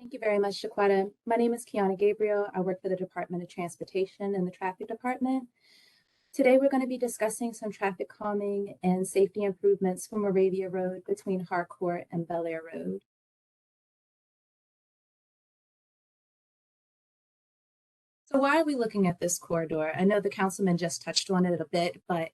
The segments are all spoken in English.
Thank you very much, Shaquetta. My name is Kiana Gabriel. I work for the Department of Transportation in the Traffic Department. Today, we're going to be discussing some traffic calming and safety improvements for Moravia Road between Harcourt and Belair Road. So why are we looking at this corridor? I know the councilman just touched on it a bit, but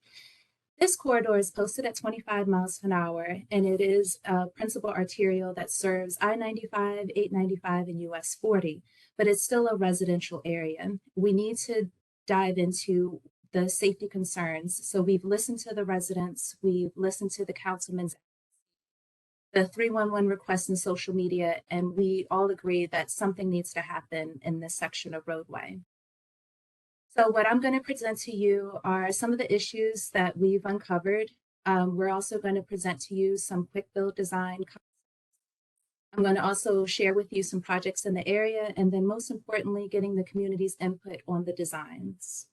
this corridor is posted at 25 miles an hour, and it is a principal arterial that serves I-95, 895, and US 40, but it's still a residential area. We need to dive into the safety concerns. So we've listened to the residents, we've listened to the councilman's the 311 requests in social media, and we all agree that something needs to happen in this section of roadway. So what I'm going to present to you are some of the issues that we've uncovered. We're also going to present to you some quick build design. I'm going to also share with you some projects in the area, and then most importantly, getting the community's input on the designs.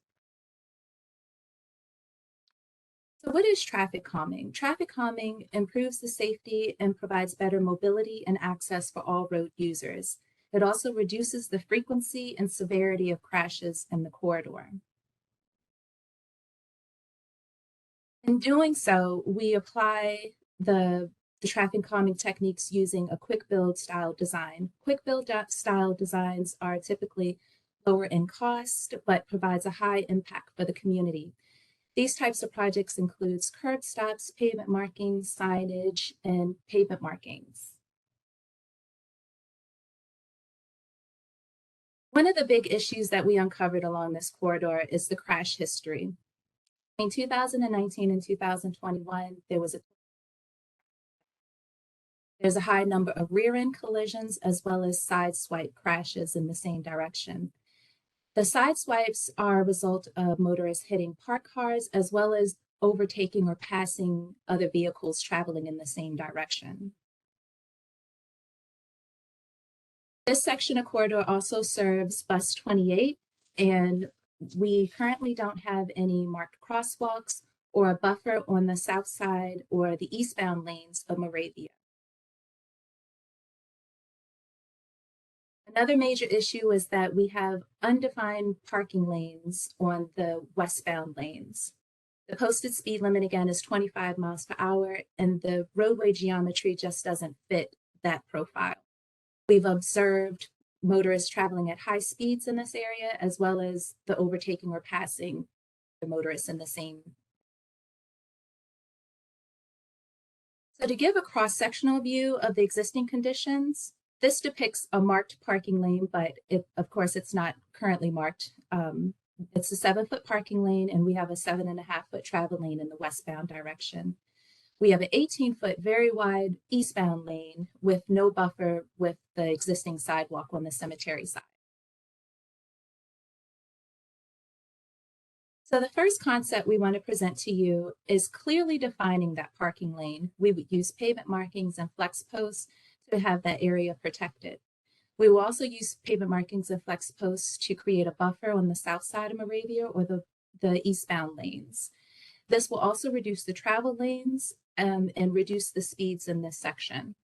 So what is traffic calming? Traffic calming improves the safety and provides better mobility and access for all road users. It also reduces the frequency and severity of crashes in the corridor. In doing so, we apply the traffic calming techniques using a quick build style design. Quick build style designs are typically lower in cost, but provides a high impact for the community. These types of projects includes curb stops, pavement markings, signage, and pavement markings. One of the big issues that we uncovered along this corridor is the crash history. In 2019 and 2021, there's a high number of rear-end collisions as well as side swipe crashes in the same direction. The side swipes are a result of motorists hitting parked cars as well as overtaking or passing other vehicles traveling in the same direction. This section of corridor also serves bus 28, and we currently don't have any marked crosswalks or a buffer on the south side or the eastbound lanes of Moravia. Another major issue is that we have undefined parking lanes on the westbound lanes. The posted speed limit again is 25 miles per hour, and the roadway geometry just doesn't fit that profile. We've observed motorists traveling at high speeds in this area, as well as the overtaking or passing the motorists in the same. So to give a cross-sectional view of the existing conditions, this depicts a marked parking lane, but of course it's not currently marked. It's a 7-foot parking lane, and we have a 7.5-foot travel lane in the westbound direction. We have an 18-foot very wide eastbound lane with no buffer with the existing sidewalk on the cemetery side. So the first concept we want to present to you is clearly defining that parking lane. We would use pavement markings and flex posts to have that area protected. We will also use pavement markings and flex posts to create a buffer on the south side of Moravia or the eastbound lanes. This will also reduce the travel lanes and reduce the speeds in this section.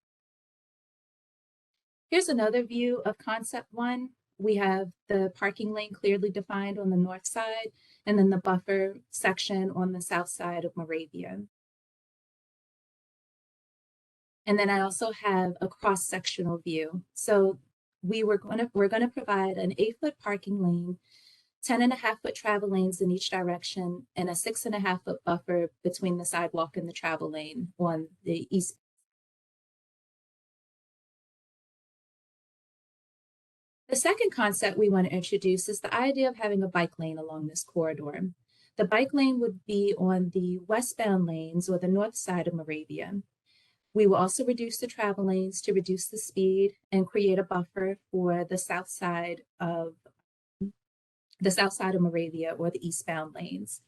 Here's another view of concept one. We have the parking lane clearly defined on the north side, and then the buffer section on the south side of Moravia. And then I also have a cross-sectional view. So we're going to provide an 8-foot parking lane, 10.5-foot travel lanes in each direction, and a 6.5-foot buffer between the sidewalk and the travel lane on the east. The second concept we want to introduce is the idea of having a bike lane along this corridor. The bike lane would be on the westbound lanes or the north side of Moravia. We will also reduce the travel lanes to reduce the speed and create a buffer for the south side of Moravia or the eastbound lanes.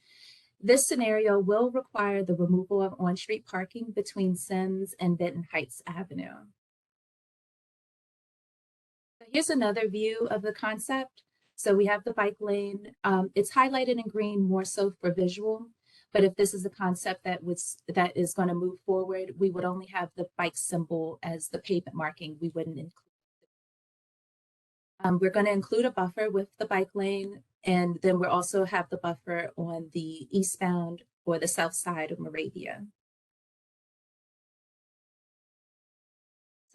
This scenario will require the removal of on-street parking between Sims and Benton Heights Avenue. Here's another view of the concept. So we have the bike lane. It's highlighted in green more so for visual, but if this is a concept that is going to move forward, we would only have the bike symbol as the pavement marking. We wouldn't include We're going to include a buffer with the bike lane, and then we'll also have the buffer on the eastbound or the south side of Moravia.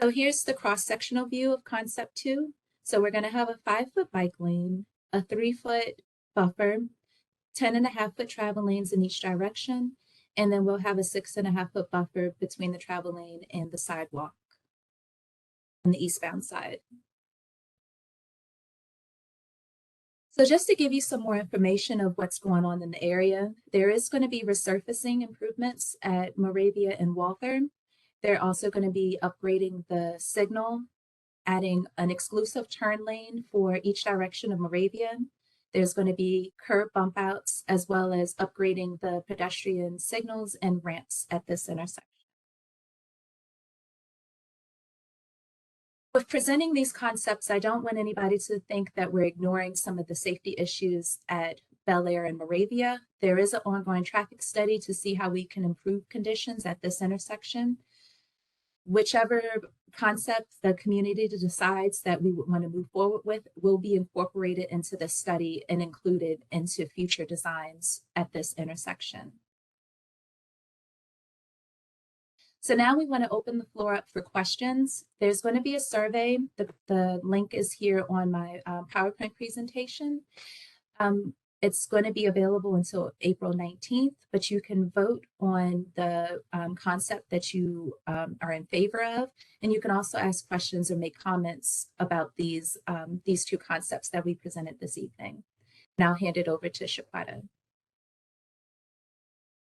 So here's the cross-sectional view of concept 2. So we're going to have a 5-foot bike lane, a 3-foot buffer, 10.5-foot travel lanes in each direction, and then we'll have a 6.5-foot buffer between the travel lane and the sidewalk on the eastbound side. So just to give you some more information of what's going on in the area, there is going to be resurfacing improvements at Moravia and Walker. They're also going to be upgrading the signal, adding an exclusive turn lane for each direction of Moravia. There's going to be curb bump outs, as well as upgrading the pedestrian signals and ramps at this intersection. With presenting these concepts, I don't want anybody to think that we're ignoring some of the safety issues at Belair and Moravia. There is an ongoing traffic study to see how we can improve conditions at this intersection. Whichever concept the community decides that we want to move forward with will be incorporated into the study and included into future designs at this intersection. So now we want to open the floor up for questions. There's going to be a survey. The link is here on my PowerPoint presentation. It's going to be available until April 19th, but you can vote on the concept that you are in favor of. And you can also ask questions or make comments about these two concepts that we presented this evening. And I'll hand it over to Shaquata.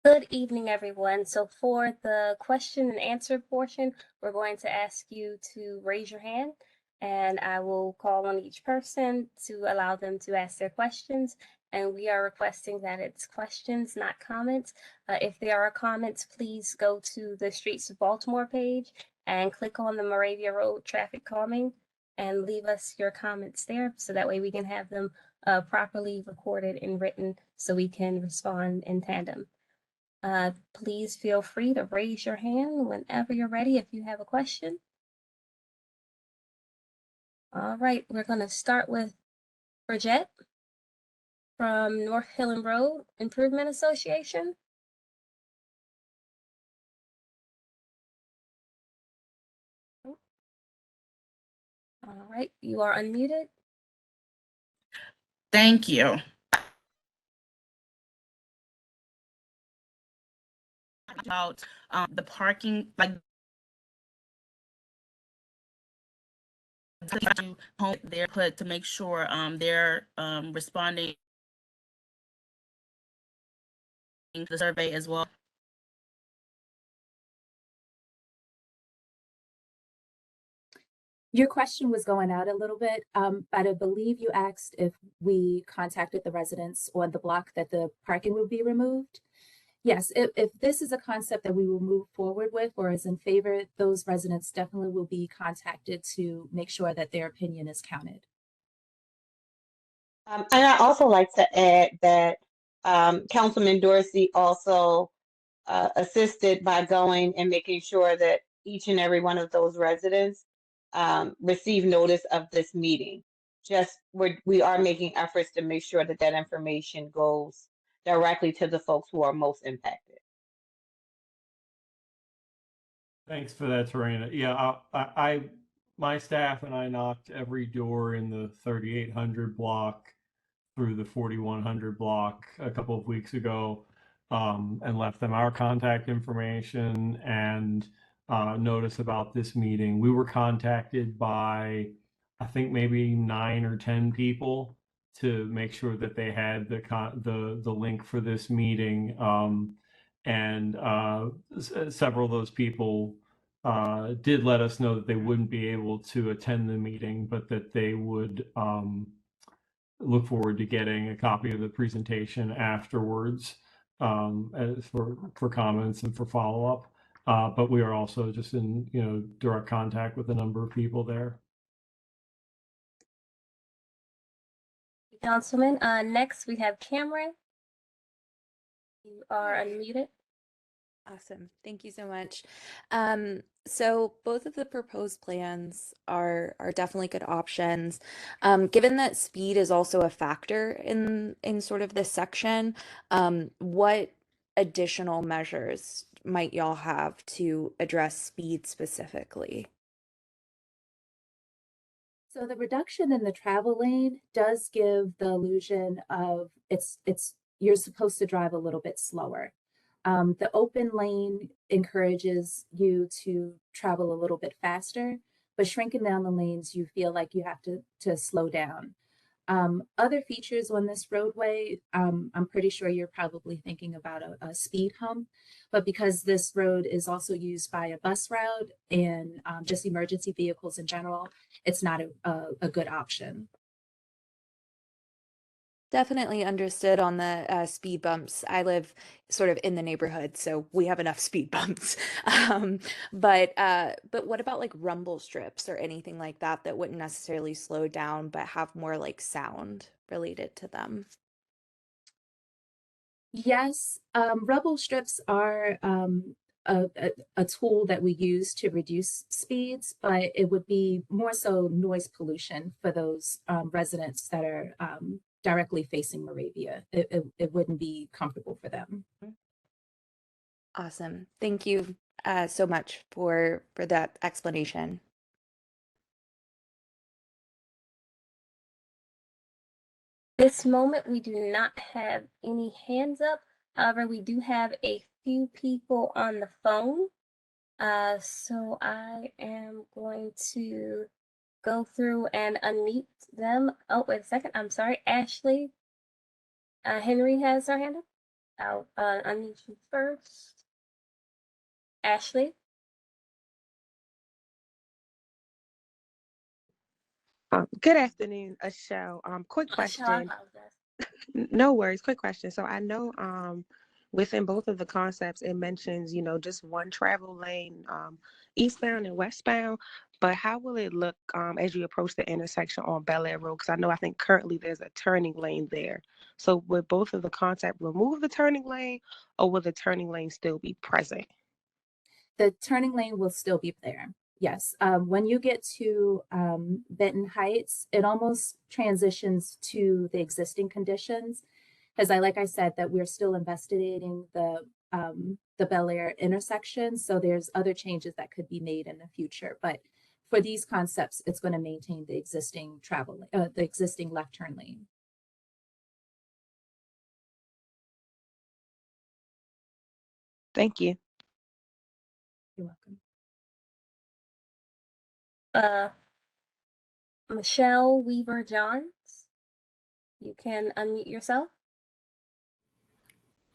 Good evening, everyone. So for the question and answer portion, we're going to ask you to raise your hand, and I will call on each person to allow them to ask their questions. And we are requesting that it's questions, not comments. If there are comments, please go to the Streets of Baltimore page and click on the Moravia Road traffic calming and leave us your comments there, so that way we can have them properly recorded and written so we can respond in tandem. Please feel free to raise your hand whenever you're ready if you have a question. All right, we're going to start with Bridget from North Hillen Road Improvement Association. All right, you are unmuted. Thank you. About the parking, like they're put to make sure they're responding to the survey as well. Your question was going out a little bit, but I believe you asked if we contacted the residents on the block that the parking would be removed. Yes, if this is a concept that we will move forward with or is in favor, those residents definitely will be contacted to make sure that their opinion is counted. And I also like to add that Councilman Dorsey also assisted by going and making sure that each and every one of those residents receive notice of this meeting. We are making efforts to make sure that that information goes directly to the folks who are most impacted. Thanks for that, Tarina. Yeah, my staff and I knocked every door in the 3800 block through the 4100 block a couple of weeks ago, and left them our contact information and notice about this meeting. We were contacted by, I think, maybe 9 or 10 people to make sure that they had the link for this meeting. Several of those people did let us know that they wouldn't be able to attend the meeting, but that they would look forward to getting a copy of the presentation afterwards for comments and for follow-up. But we are also just in direct contact with a number of people there. Councilman, next we have Cameron. You are unmuted. Awesome. Thank you so much. So both of the proposed plans are definitely good options. Given that speed is also a factor in sort of this section, what additional measures might y'all have to address speed specifically? So the reduction in the travel lane does give the illusion of it's you're supposed to drive a little bit slower. The open lane encourages you to travel a little bit faster, but shrinking down the lanes, you feel like you have to slow down. Other features on this roadway, I'm pretty sure you're probably thinking about a speed hump, but because this road is also used by a bus route and just emergency vehicles in general, it's not a good option. Definitely understood on the speed bumps. I live sort of in the neighborhood, so we have enough speed bumps. But what about like rumble strips or anything like that that wouldn't necessarily slow down but have more like sound related to them? Yes, rubble strips are a tool that we use to reduce speeds, but it would be more so noise pollution for those residents that are directly facing Moravia. It wouldn't be comfortable for them. Awesome. Thank you so much for that explanation. This moment, we do not have any hands up. However, we do have a few people on the phone. So I am going to go through and unmute them. Oh, wait a second. I'm sorry. Ashley Henry has her hand up. I'll unmute you first. Ashley? Good afternoon, Ashell. Quick I question. apologize. No worries. Quick question. So I know within both of the concepts it mentions, just one travel lane, eastbound and westbound. But how will it look as you approach the intersection on Belair Road? Because I think currently there's a turning lane there. So would both of the concept remove the turning lane, or will the turning lane still be present? The turning lane will still be there. Yes. When you get to Benton Heights, it almost transitions to the existing conditions. Because like I said, that we're still investigating the Belair intersection. So there's other changes that could be made in the future. But for these concepts, it's going to maintain the existing the existing left turn lane. Thank you. You're welcome. Michelle Weaver Johns, you can unmute yourself.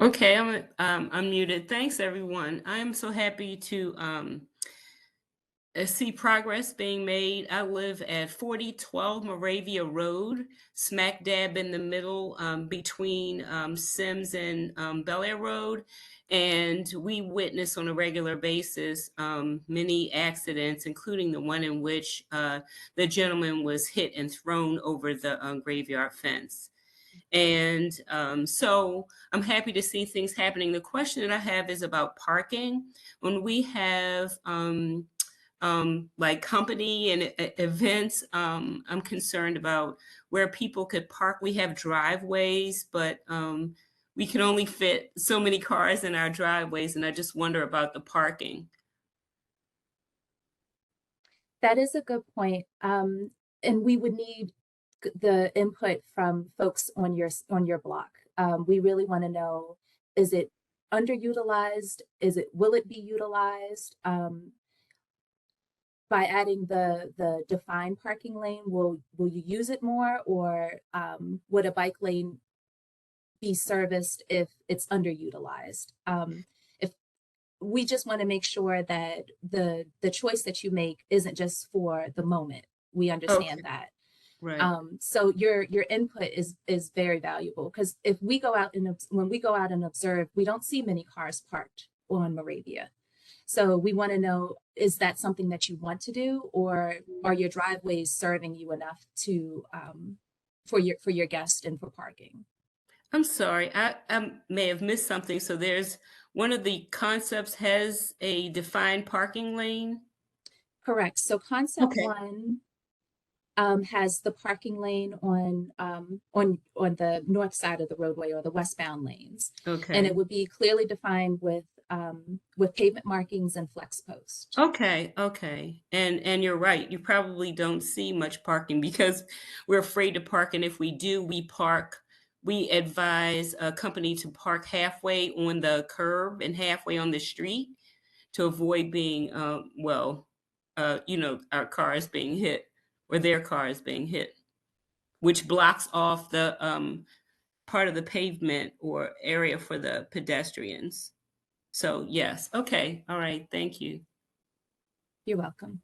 Okay, I'm unmuted. Thanks, everyone. I am so happy to see progress being made. I live at 4012 Moravia Road, smack dab in the middle between Sims and Belair Road. And we witness on a regular basis many accidents, including the one in which the gentleman was hit and thrown over the graveyard fence. And so I'm happy to see things happening. The question that I have is about parking. When we have like company and events, I'm concerned about where people could park. We have driveways, but we can only fit so many cars in our driveways, and I just wonder about the parking. That is a good point. And we would need the input from folks on your block. We really want to know, is it underutilized? Will it be utilized? By adding the defined parking lane, will you use it more, or would a bike lane be serviced if it's underutilized? If we just want to make sure that the choice that you make isn't just for the moment. We understand that. Right. So your input is very valuable, because if we go out and when we go out and observe, we don't see many cars parked on Moravia. So we want to know, is that something that you want to do, or are your driveways serving you enough to for your guests and for parking? I'm sorry, I may have missed something. So there's one of the concepts has a defined parking lane? Correct. So concept Okay. one has the parking lane on the north side of the roadway, or the westbound lanes, and Okay. it would be clearly defined with pavement markings and flex post. Okay, okay. And you're right. You probably don't see much parking because we're afraid to park. And if we do, we advise a company to park halfway on the curb and halfway on the street to avoid being, our cars being hit or their cars being hit, which blocks off the part of the pavement or area for the pedestrians. So yes, okay, all right, thank you. You're welcome.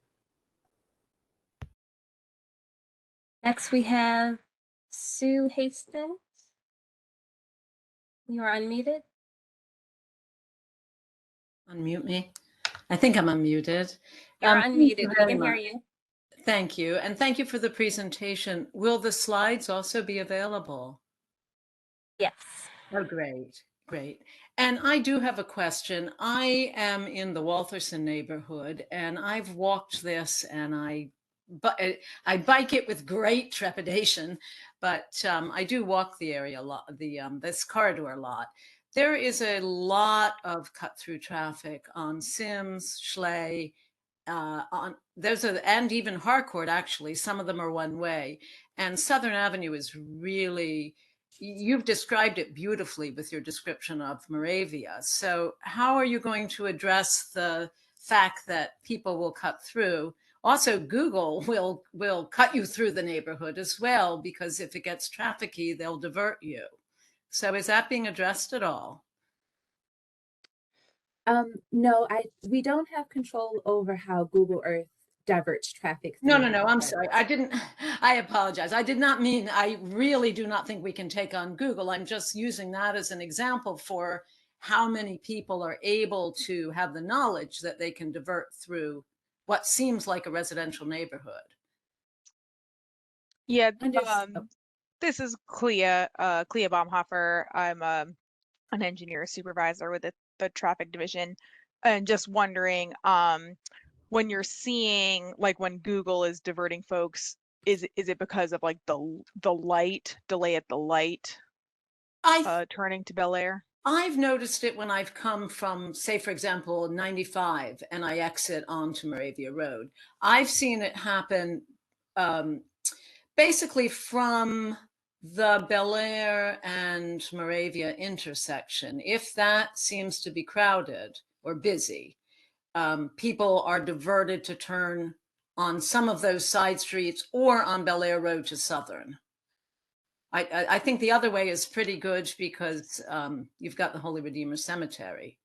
Next, we have Sue Hastings. You are unmuted. Unmute me. I think I'm unmuted. You're Thank unmuted. you We very can hear much. you. Thank you. And thank you for the presentation. Will the slides also be available? Yes. Oh, great. Great. And I do have a question. I am in the Waltherson neighborhood, and I've walked this, and I bike it with great trepidation, but I do walk the area a lot, this corridor a lot. There is a lot of cut-through traffic on Sims, Schley, and even Harcourt, actually. Some of them are one way. And Southern Avenue is really, you've described it beautifully with your description of Moravia. So how are you going to address the fact that people will cut through? Also, Google will cut you through the neighborhood as well, because if it gets trafficy, they'll divert you. So is that being addressed at all? No, we don't have control over how Google Earth diverts traffic No, through. I'm sorry. I apologize. I did not mean, I really do not think we can take on Google. I'm just using that as an example for how many people are able to have the knowledge that they can divert through what seems like a residential neighborhood. Yeah, Oh, this is Clea Baumhofer. I'm an engineer supervisor with the traffic division, and just wondering, when you're seeing, like, when Google is diverting folks, is it because of like the light delay at the light turning to Belair? I've noticed it when I've come from, say, for example, 95, and I exit onto Moravia Road. I've seen it happen basically from the Belair and Moravia intersection. If that seems to be crowded or busy, people are diverted to turn on some of those side streets or on Belair Road to Southern. I think the other way is pretty good because you've got the Holy Redeemer Cemetery.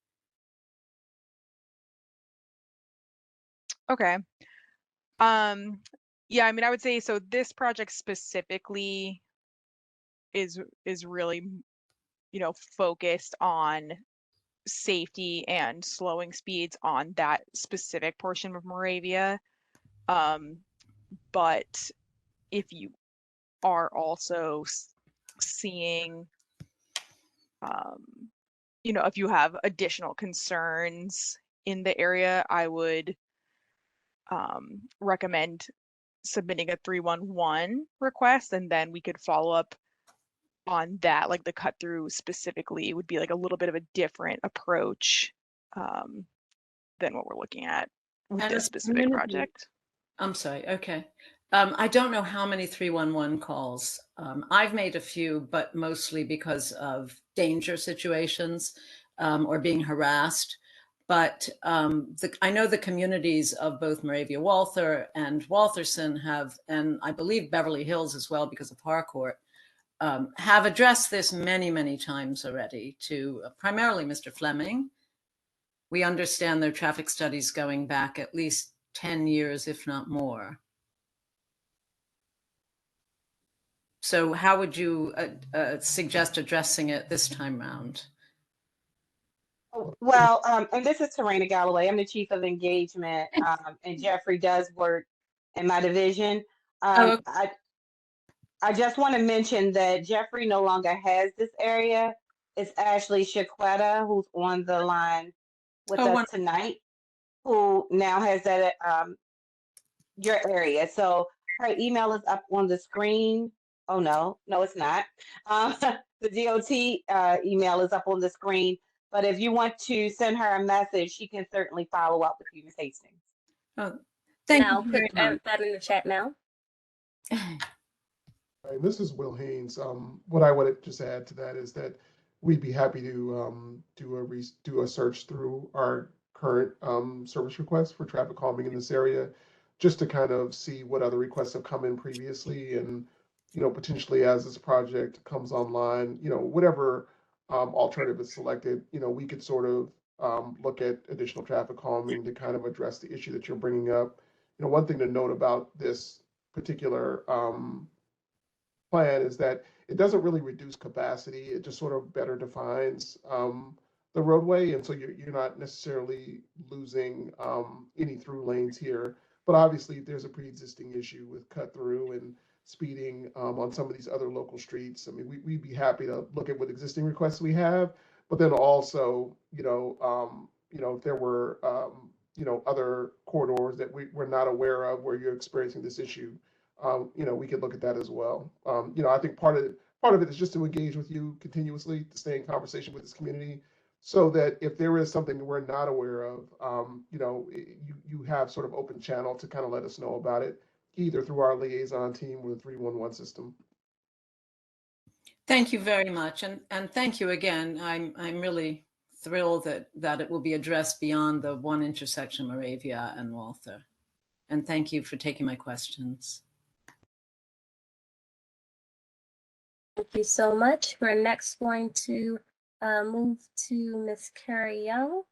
Okay. Yeah, I mean, I would say, so this project specifically is really, focused on safety and slowing speeds on that specific portion of Moravia. But if you are also seeing, if you have additional concerns in the area, I would recommend submitting a 311 request, and then we could follow up on that. Like the cut through specifically would be like a little bit of a different approach than what we're looking at with this specific project. I'm sorry. Okay. I don't know how many 311 calls. I've made a few, but mostly because of danger situations or being harassed. But I know the communities of both Moravia Walther and Waltherson have, and I believe Beverly Hills as well because of Harcourt, have addressed this many, many times already to primarily Mr. Fleming. We understand their traffic studies going back at least 10 years, if not more. So how would you suggest addressing it this time round? Well, and this is Tarina Galloway. I'm the chief of engagement, and Jeffrey does work in my division. I just want to mention that Jeffrey no longer has this area. it's Ashley Shaquetta, who's on the line with Oh, us tonight, who now has that your area. So her email is up on the screen. Oh no, no, it's not. Um, the DOT email is up on the screen. But if you want to send her a message, she can certainly follow up with you, Ms. Hastings. oh, And thank I'll you put very that in the chat now. much. Right, this is Will Haynes. What I would just add to that is that we'd be happy to do a search through our current service requests for traffic calming in this area, just to kind of see what other requests have come in previously, and potentially as this project comes online, whatever alternative is selected, we could sort of look at additional traffic calming to kind of address the issue that you're bringing up. One thing to note about this particular plan is that it doesn't really reduce capacity. It just sort of better defines the roadway. And so you're not necessarily losing any through lanes here. But obviously, there's a pre-existing issue with cut through and speeding on some of these other local streets. I mean, we'd be happy to look at what existing requests we have, but then also, if there were, other corridors that we're not aware of where you're experiencing this issue, we could look at that as well. I think part of it is just to engage with you continuously, to stay in conversation with this community, so that if there is something that we're not aware of, you have sort of open channel to kind of let us know about it, either through our liaison team or the 311 system. Thank you very much, and thank you again. I'm really thrilled that it will be addressed beyond the one intersection, Moravia and Walther. And thank you for taking my questions. Thank you so much. We're next going to move to Ms. Carrie Young.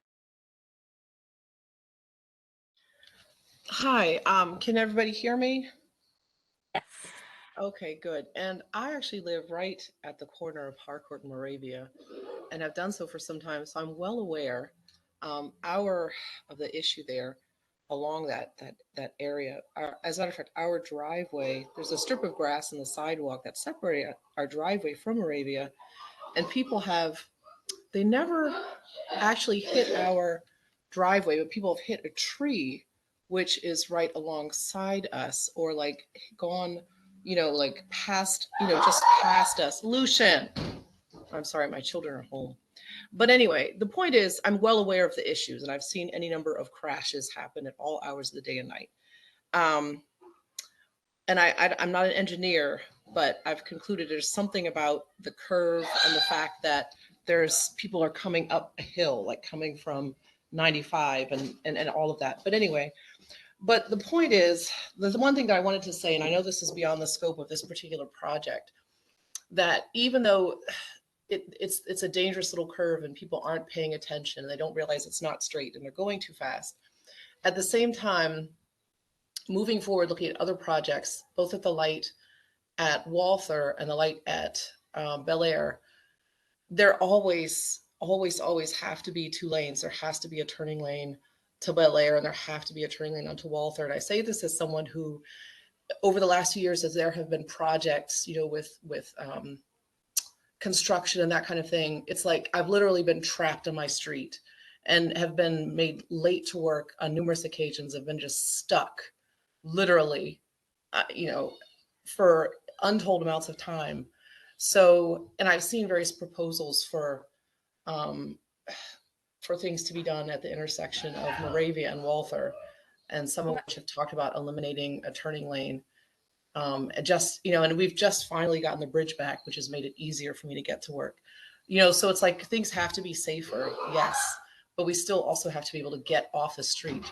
Hi, can everybody hear me? Yes. Okay, good. And I actually live right at the corner of Harcourt and Moravia, and I've done so for some time, so I'm well aware of the issue there along that area. As a matter of fact, our driveway, there's a strip of grass in the sidewalk that separates our driveway from Moravia, and they never actually hit our driveway, but people have hit a tree which is right alongside us, or like gone, like past, just past us. Lucian, I'm sorry, my children are home. But anyway, the point is, I'm well aware of the issues, and I've seen any number of crashes happen at all hours of the day and night. And I'm not an engineer, but I've concluded there's something about the curve and the fact that people are coming up a hill, like coming from 95 and all of that. But anyway, but the point is, the one thing that I wanted to say, and I know this is beyond the scope of this particular project, that even though it's a dangerous little curve and people aren't paying attention, they don't realize it's not straight and they're going too fast. At the same time, moving forward, looking at other projects, both at the light at Walther and the light at Belair, there always have to be two lanes. There has to be a turning lane to Belair, and there have to be a turning lane onto Walther. And I say this as someone who, over the last few years, as there have been projects, with construction and that kind of thing, it's like I've literally been trapped on my street and have been made late to work on numerous occasions, have been just stuck, literally, for untold amounts of time. So, and I've seen various proposals for things to be done at the intersection of Moravia and Walther, and some of which have talked about eliminating a turning lane. And we've just finally gotten the bridge back, which has made it easier for me to get to work. So it's like things have to be safer, yes, but we still also have to be able to get off the street.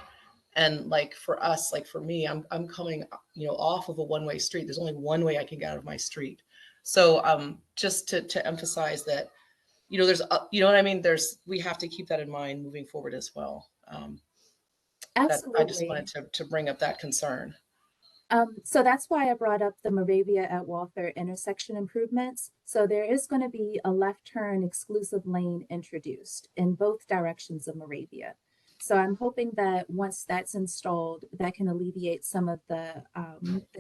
And like for us, like for me, I'm coming, off of a one-way street. There's only one way I can get out of my street. So just to emphasize that, there's, you know what I mean? We have to keep that in mind moving forward as well. Absolutely. I just wanted to bring up that concern. So that's why I brought up the Moravia at Walther intersection improvements. So there is going to be a left turn exclusive lane introduced in both directions of Moravia. So I'm hoping that once that's installed, that can alleviate some of the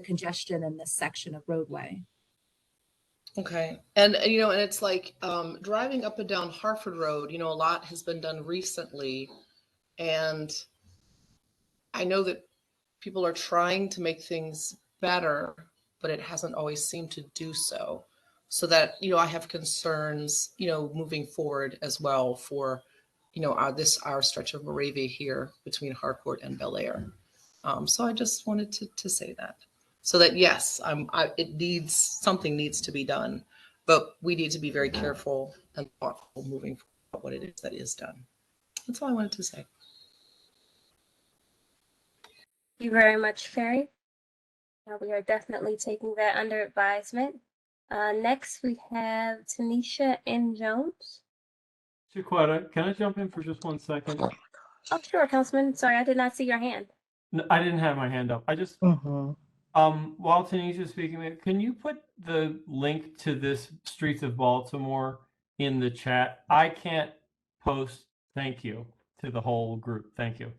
congestion in this section of roadway. Okay. And and it's like driving up and down Harford Road, a lot has been done recently. And I know that people are trying to make things better, but it hasn't always seemed to do so. So that, I have concerns, moving forward as well for, our stretch of Moravia here between Harcourt and Belair. So I just wanted to say that. So that yes, something needs to be done, but we need to be very careful and thoughtful moving forward what it is that is done. That's all I wanted to say. Thank you very much, Carrie. We are definitely taking that under advisement. Next, we have Tanisha N. Jones. Chiquetta, can I jump in for just 1 second? Oh, sure, Councilman. Sorry, I did not see your hand. No, I didn't have my hand up. I just while Tanisha's speaking, can you put the link to this Streets of Baltimore in the chat? I can't post thank you to the whole group. Thank you.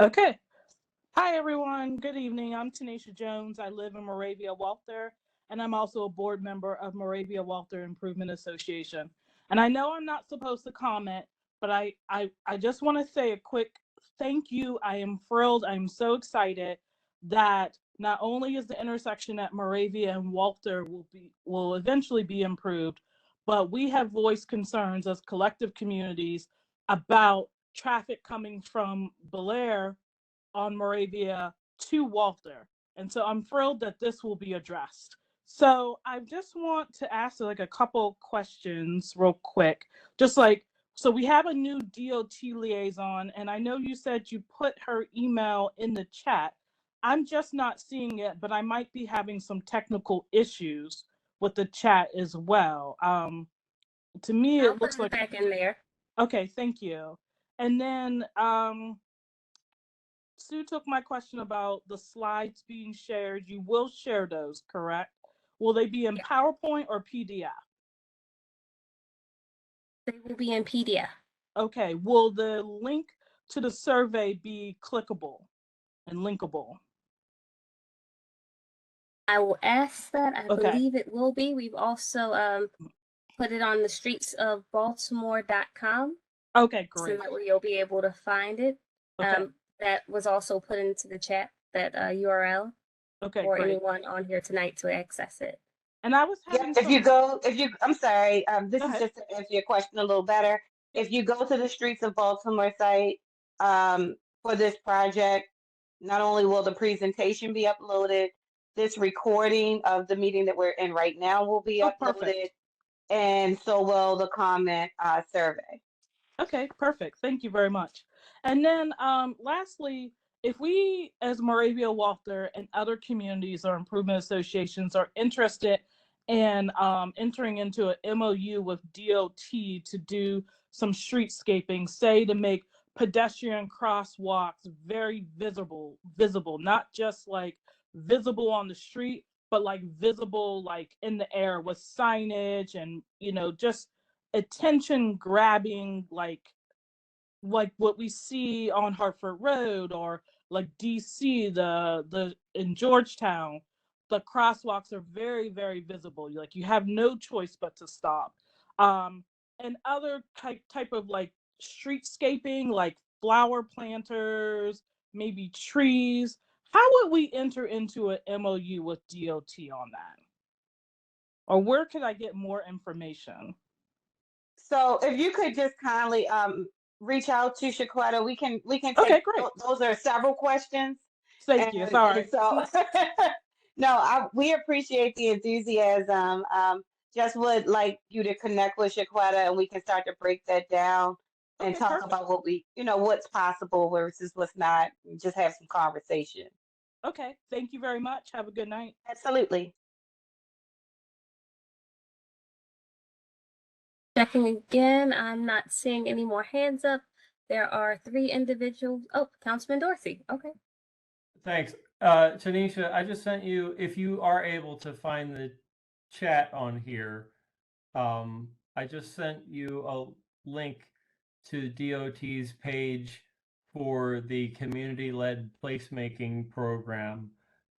Okay. Hi, everyone. Good evening. I'm Tanisha Jones. I live in Moravia, Walther, and I'm also a board member of Moravia Walther Improvement Association. And I know I'm not supposed to comment, but I just want to say a quick thank you. I am thrilled. I'm so excited that not only is the intersection at Moravia and Walther will eventually be improved, but we have voiced concerns as collective communities about traffic coming from Belair on Moravia to Walther. And so I'm thrilled that this will be addressed. So I just want to ask like a couple questions real quick. Just like, so we have a new DOT liaison, and I know you said you put her email in the chat. I'm just not seeing it, but I might be having some technical issues with the chat as well. To me, I'll it looks put it like, back in there. okay, thank you. And then Sue took my question about the slides being shared. You will share those, correct? Will they be in PowerPoint or PDF? They will be in PDF. Okay. Will the link to the survey be clickable and linkable? I will ask that. I Okay. believe it will be. We've also put it on the streets of Baltimore.com. Okay, great. So that way you'll be able to find it. Okay. That was also put into the chat, that URL, Okay, for great. anyone on here tonight to access it. And I was Yeah, having I'm sorry, this Go is ahead. just to answer your question a little better. If you go to the Streets of Baltimore site for this project, not only will the presentation be uploaded, this recording of the meeting that we're in right now will be Oh, uploaded, perfect. and so will the comment survey. Okay, perfect. Thank you very much. And then lastly, if we as Moravia Walther and other communities or improvement associations are interested in entering into an MOU with DOT to do some streetscaping, say to make pedestrian crosswalks very visible, not just like visible on the street, but like visible like in the air with signage and just attention grabbing, like what we see on Hartford Road or like DC, the in Georgetown, the crosswalks are very, very visible. Like you have no choice but to stop. And other type of like streetscaping, like flower planters, maybe trees. How would we enter into an MOU with DOT on that? Or where could I get more information? So if you could just kindly reach out to Shaquetta, we can Okay, take great. those are several questions. Thank you. Sorry. And so no, we appreciate the enthusiasm. Just would like you to connect with Shaquetta and we can start to break that down and Okay, talk perfect. about what what's possible versus what's not, and just have some conversation. Okay, thank you very much. Have a good night. Absolutely. Checking again, I'm not seeing any more hands up. There are 3 individuals. Oh, Councilman Dorsey. Okay. Thanks. Tanisha, I just sent you, if you are able to find the chat on here, I just sent you a link to DOT's page for the community-led placemaking program,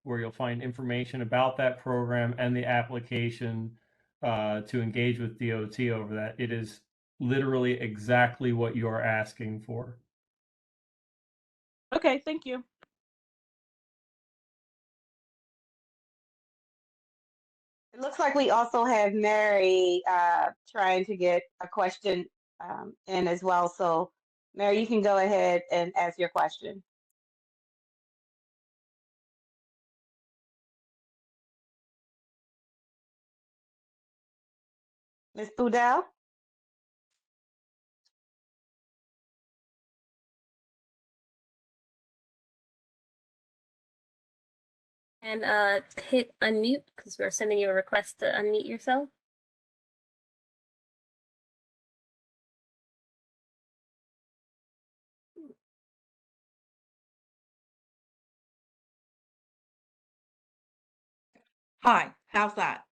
where you'll find information about that program and the application to engage with DOT over that. It is literally exactly what you are asking for. Okay, thank you. It looks like we also have Mary trying to get a question in as well. So, Mary, you can go ahead and ask your question. Ms. Budell? And hit unmute because we're sending you a request to unmute yourself. Hi, how's that?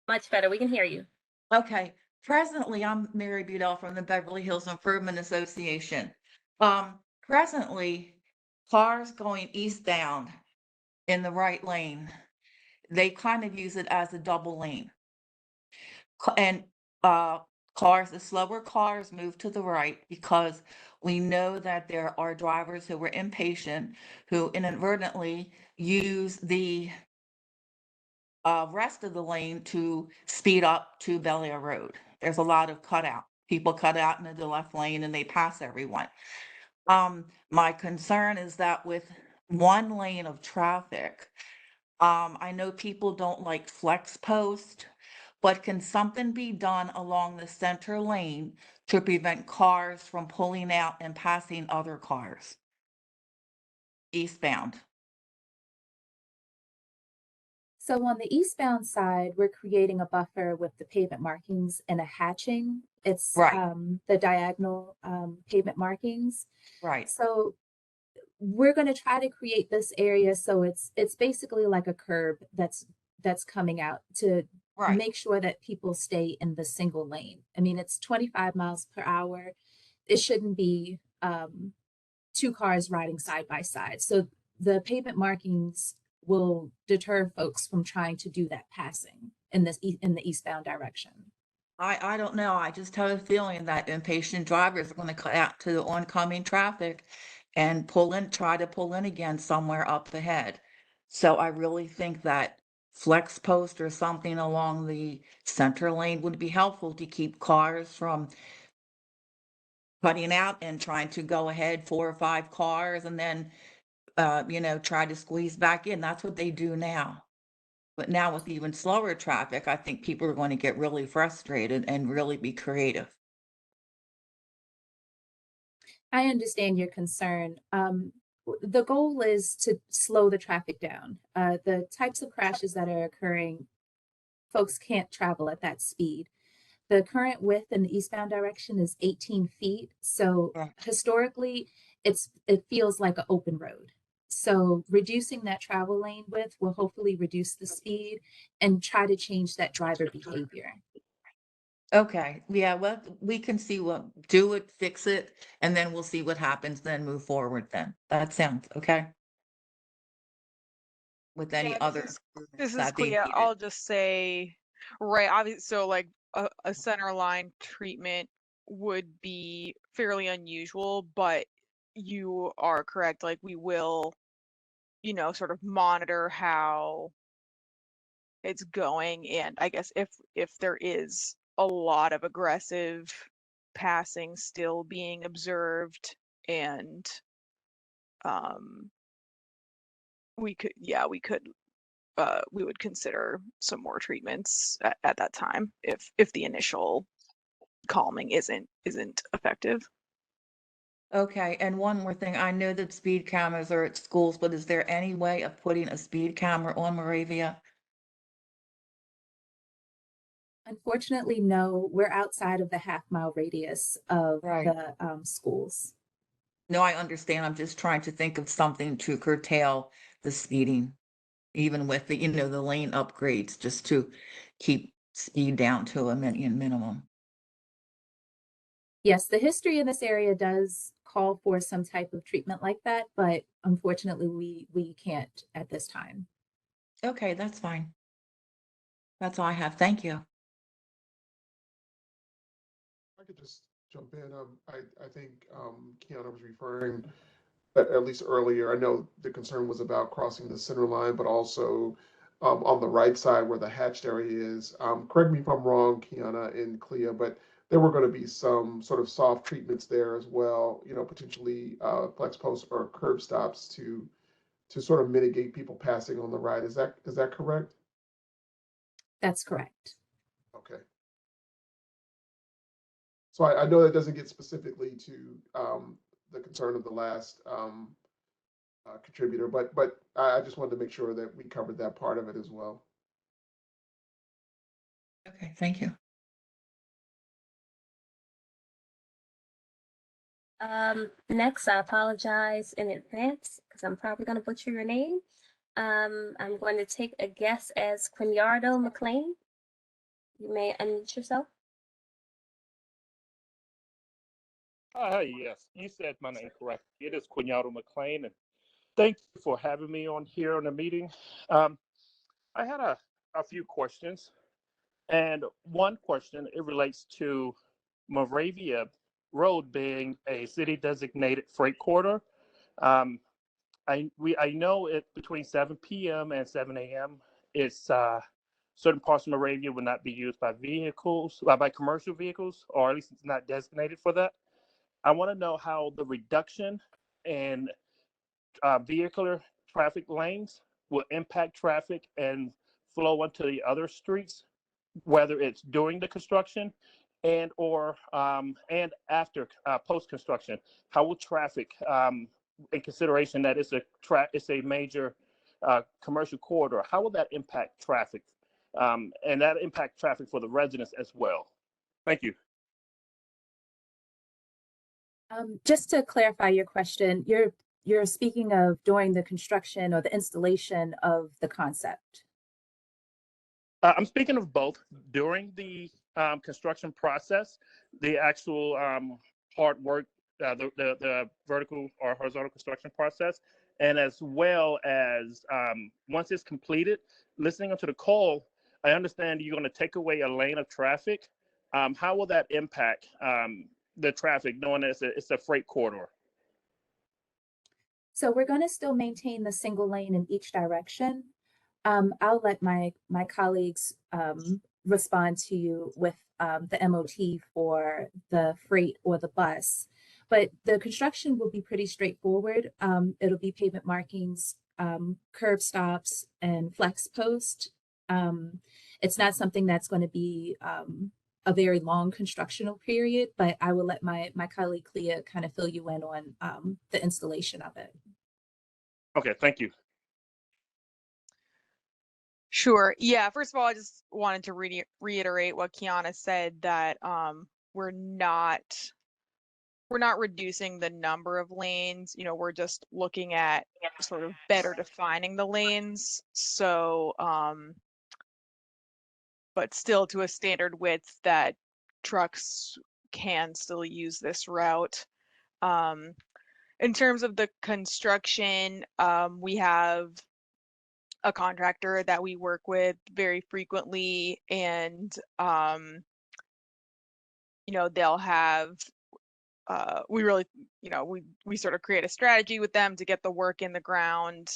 Much better. We can hear you. Okay, presently I'm Mary Budell from the Beverly Hills Improvement Association. Presently, cars going eastbound in the right lane, they kind of use it as a double lane. And the slower cars move to the right because we know that there are drivers who were impatient, who inadvertently use the rest of the lane to speed up to Belair Road. There's a lot of cutout. People cut out into the left lane and they pass everyone. My concern is that with one lane of traffic, I know people don't like flex post, but can something be done along the center lane to prevent cars from pulling out and passing other cars eastbound? So on the eastbound side, we're creating a buffer with the pavement markings and a hatching. It's Right. The diagonal pavement markings. Right. So we're going to try to create this area so it's basically like a curb that's coming out to Right. make sure that people stay in the single lane. I mean, it's 25 miles per hour. It shouldn't be two cars riding side by side. So the pavement markings will deter folks from trying to do that passing in the eastbound direction. I don't know. I just have a feeling that impatient drivers are going to cut out to the oncoming traffic and try to pull in again somewhere up ahead. So I really think that flex post or something along the center lane would be helpful to keep cars from cutting out and trying to go ahead 4 or 5 cars and then, try to squeeze back in. That's what they do now. But now with even slower traffic, I think people are going to get really frustrated and really be creative. I understand your concern. The goal is to slow the traffic down. The types of crashes that are occurring, folks can't travel at that speed. The current width in the eastbound direction is 18 feet. So Right. historically, it feels like an open road. So reducing that travel lane width will hopefully reduce the speed and try to change that driver behavior. Okay, yeah, well, we can do it, fix it, and then we'll see what happens, then move forward then. That sounds okay? With any Yeah, other this improvements is that be Clea. needed. I'll just say, right, obviously, so like a center line treatment would be fairly unusual, but you are correct. Like we will, sort of monitor how it's going, and I guess if there is a lot of aggressive passing still being observed, and we would consider some more treatments at that time if the initial calming isn't effective. Okay, and one more thing, I know that speed cameras are at schools, but is there any way of putting a speed camera on Moravia? Unfortunately, no, we're outside of the half-mile radius of Right. the schools. No, I understand. I'm just trying to think of something to curtail the speeding, even with the lane upgrades, just to keep speed down to a minimum. Yes, the history in this area does call for some type of treatment like that, but unfortunately, we can't at this time. Okay, that's fine. That's all I have. Thank you. I could just jump in. I think Kiana was referring, at least earlier, I know the concern was about crossing the center line, but also on the right side where the hatched area is. Correct me if I'm wrong, Kiana and Clea, but there were going to be some sort of soft treatments there as well, potentially flex posts or curb stops to sort of mitigate people passing on the right. Is that correct? That's correct. Okay. So I know that doesn't get specifically to the concern of the last contributor, but I just wanted to make sure that we covered that part of it as well. Okay, thank you. Next, I apologize in advance because I'm probably going to butcher your name. I'm going to take a guess as Quignardo McLean. You may unmute yourself. Yes, you said my name correct. It is Quignardo McLean, and thank you for having me on here on the meeting. I had a few questions, and one question, it relates to Moravia Road being a city designated freight corridor. I know it between 7 p.m. and 7 a.m. It's certain parts of Moravia will not be used by vehicles, by commercial vehicles, or at least it's not designated for that. I want to know how the reduction in vehicular traffic lanes will impact traffic and flow onto the other streets, whether it's during the construction and after post construction. How will traffic, in consideration that it's a major commercial corridor, how will that impact traffic, and that impact traffic for the residents as well? Thank you. Just to clarify your question, you're speaking of during the construction or the installation of the concept. I'm speaking of both during the construction process, the actual hard work, the vertical or horizontal construction process, and as well as once it's completed. Listening to the call, I understand you're going to take away a lane of traffic. How will that impact the traffic, knowing that it's a freight corridor? So we're going to still maintain the single lane in each direction. I'll let my colleagues respond to you with the MOT for the freight or the bus. But the construction will be pretty straightforward. It'll be pavement markings, curb stops, and flex post. It's not something that's going to be a very long constructional period, but I will let my colleague Clea kind of fill you in on the installation of it. Okay, thank you. Sure. Yeah. First of all, I just wanted to reiterate what Kiana said, that we're not reducing the number of lanes. We're just looking at sort of better defining the lanes. So, but still to a standard width that trucks can still use this route. In terms of the construction, we have a contractor that we work with very frequently, and they'll have we really we sort of create a strategy with them to get the work in the ground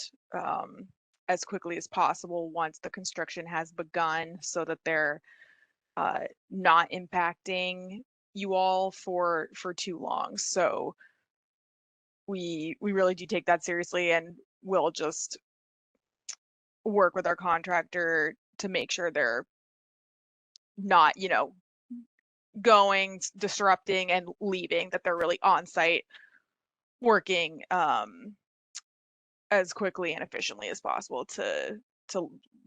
as quickly as possible once the construction has begun, so that they're not impacting you all for too long. So we really do take that seriously, and we'll just work with our contractor to make sure they're not, going, disrupting, and leaving, that they're really on site working as quickly and efficiently as possible to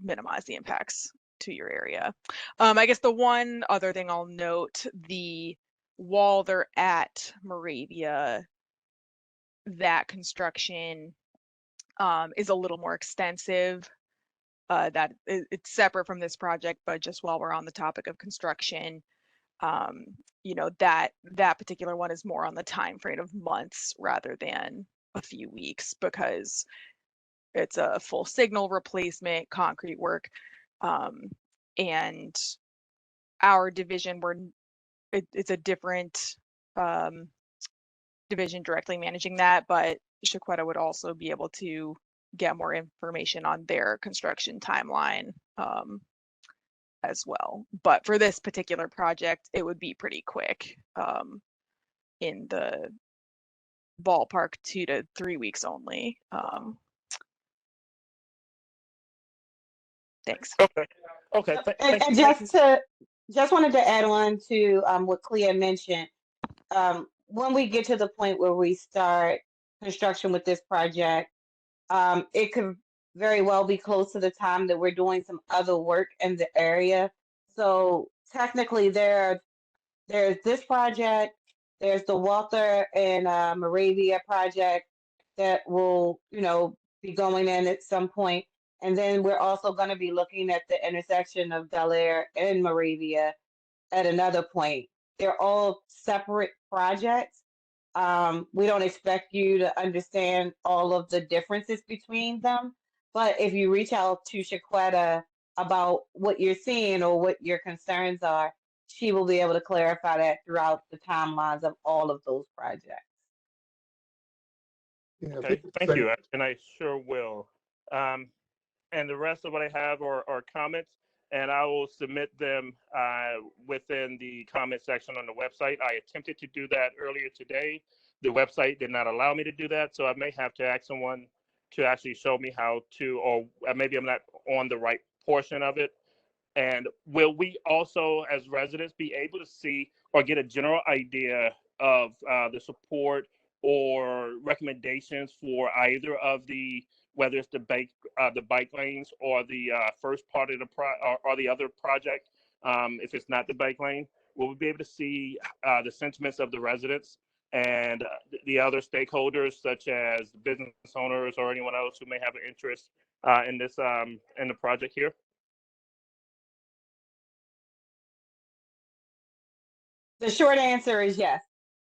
minimize the impacts to your area. I guess the one other thing I'll note, the wall they're at Moravia, that construction is a little more extensive. That it's separate from this project, but just while we're on the topic of construction, you know, that particular one is more on the time frame of months rather than a few weeks, because it's a full signal replacement, concrete work, and our division, it's a different division directly managing that, but Chiquetta would also be able to get more information on their construction timeline as well. But for this particular project, it would be pretty quick, in the ballpark 2 to 3 weeks only. Thanks. Okay. Okay. And just wanted to add on to what Clea mentioned. When we get to the point where we start construction with this project, it could very well be close to the time that we're doing some other work in the area. So technically, there's this project, there's the Walther and Moravia project that will, be going in at some point. And then we're also going to be looking at the intersection of Belair and Moravia at another point. They're all separate projects. We don't expect you to understand all of the differences between them, but if you reach out to Shaquetta about what you're seeing or what your concerns are, she will be able to clarify that throughout the timelines of all of those projects. Yeah, Okay, thank you, and I sure will. And the rest of what I have are comments, and I will submit them within the comment section on the website. I attempted to do that earlier today. The website did not allow me to do that, so I may have to ask someone to actually show me how to, or maybe I'm not on the right portion of it. And will we also, as residents, be able to see or get a general idea of the support or recommendations for either of the, whether it's the bike lanes or the first part of the or the other project, if it's not the bike lane? Will we be able to see the sentiments of the residents and the other stakeholders, such as business owners or anyone else who may have an interest in this in the project here? The short answer is yes.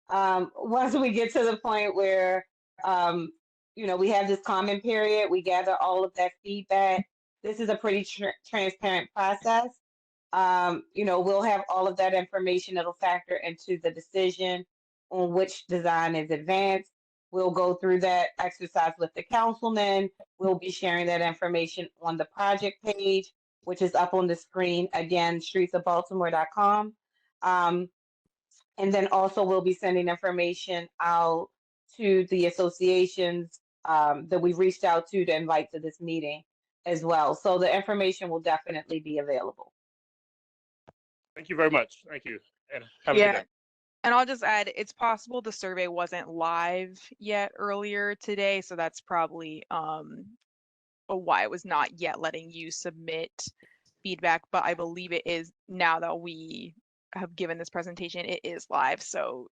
Once we get to the point where, we have this comment period, we gather all of that feedback. This is a pretty transparent process. We'll have all of that information that'll factor into the decision on which design is advanced. We'll go through that exercise with the councilman. We'll be sharing that information on the project page, which is up on the screen, again, streetsofbaltimore.com. And then also we'll be sending information out to the associations that we've reached out to invite to this meeting as well. So the information will definitely be available. Thank you very much. Thank you. And have a good day. And I'll just add, it's possible the survey wasn't live yet earlier today, so that's probably why it was not yet letting you submit feedback, but I believe it is now that we have given this presentation, it is live, so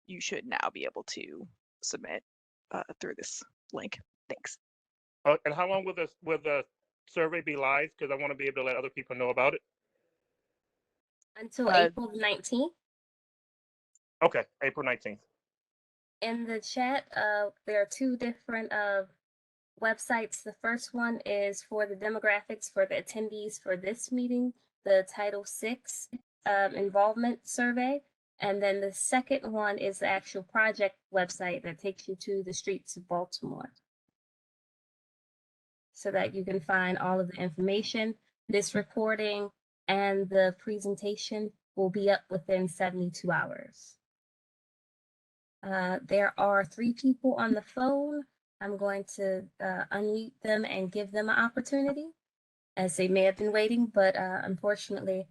you should now be able to submit through this link. Thanks. And how long will the survey be live? Because I want to be able to let other people know about it. Until April 19th. Okay, April 19th. In the chat, there are two different websites. The first one is for the demographics for the attendees for this meeting, the Title VI involvement survey. And then the second one is the actual project website that takes you to the streets of Baltimore, so that you can find all of the information. This recording and the presentation will be up within 72 hours. There are 3 people on the phone. I'm going to unmute them and give them an opportunity, as they may have been waiting, but unfortunately,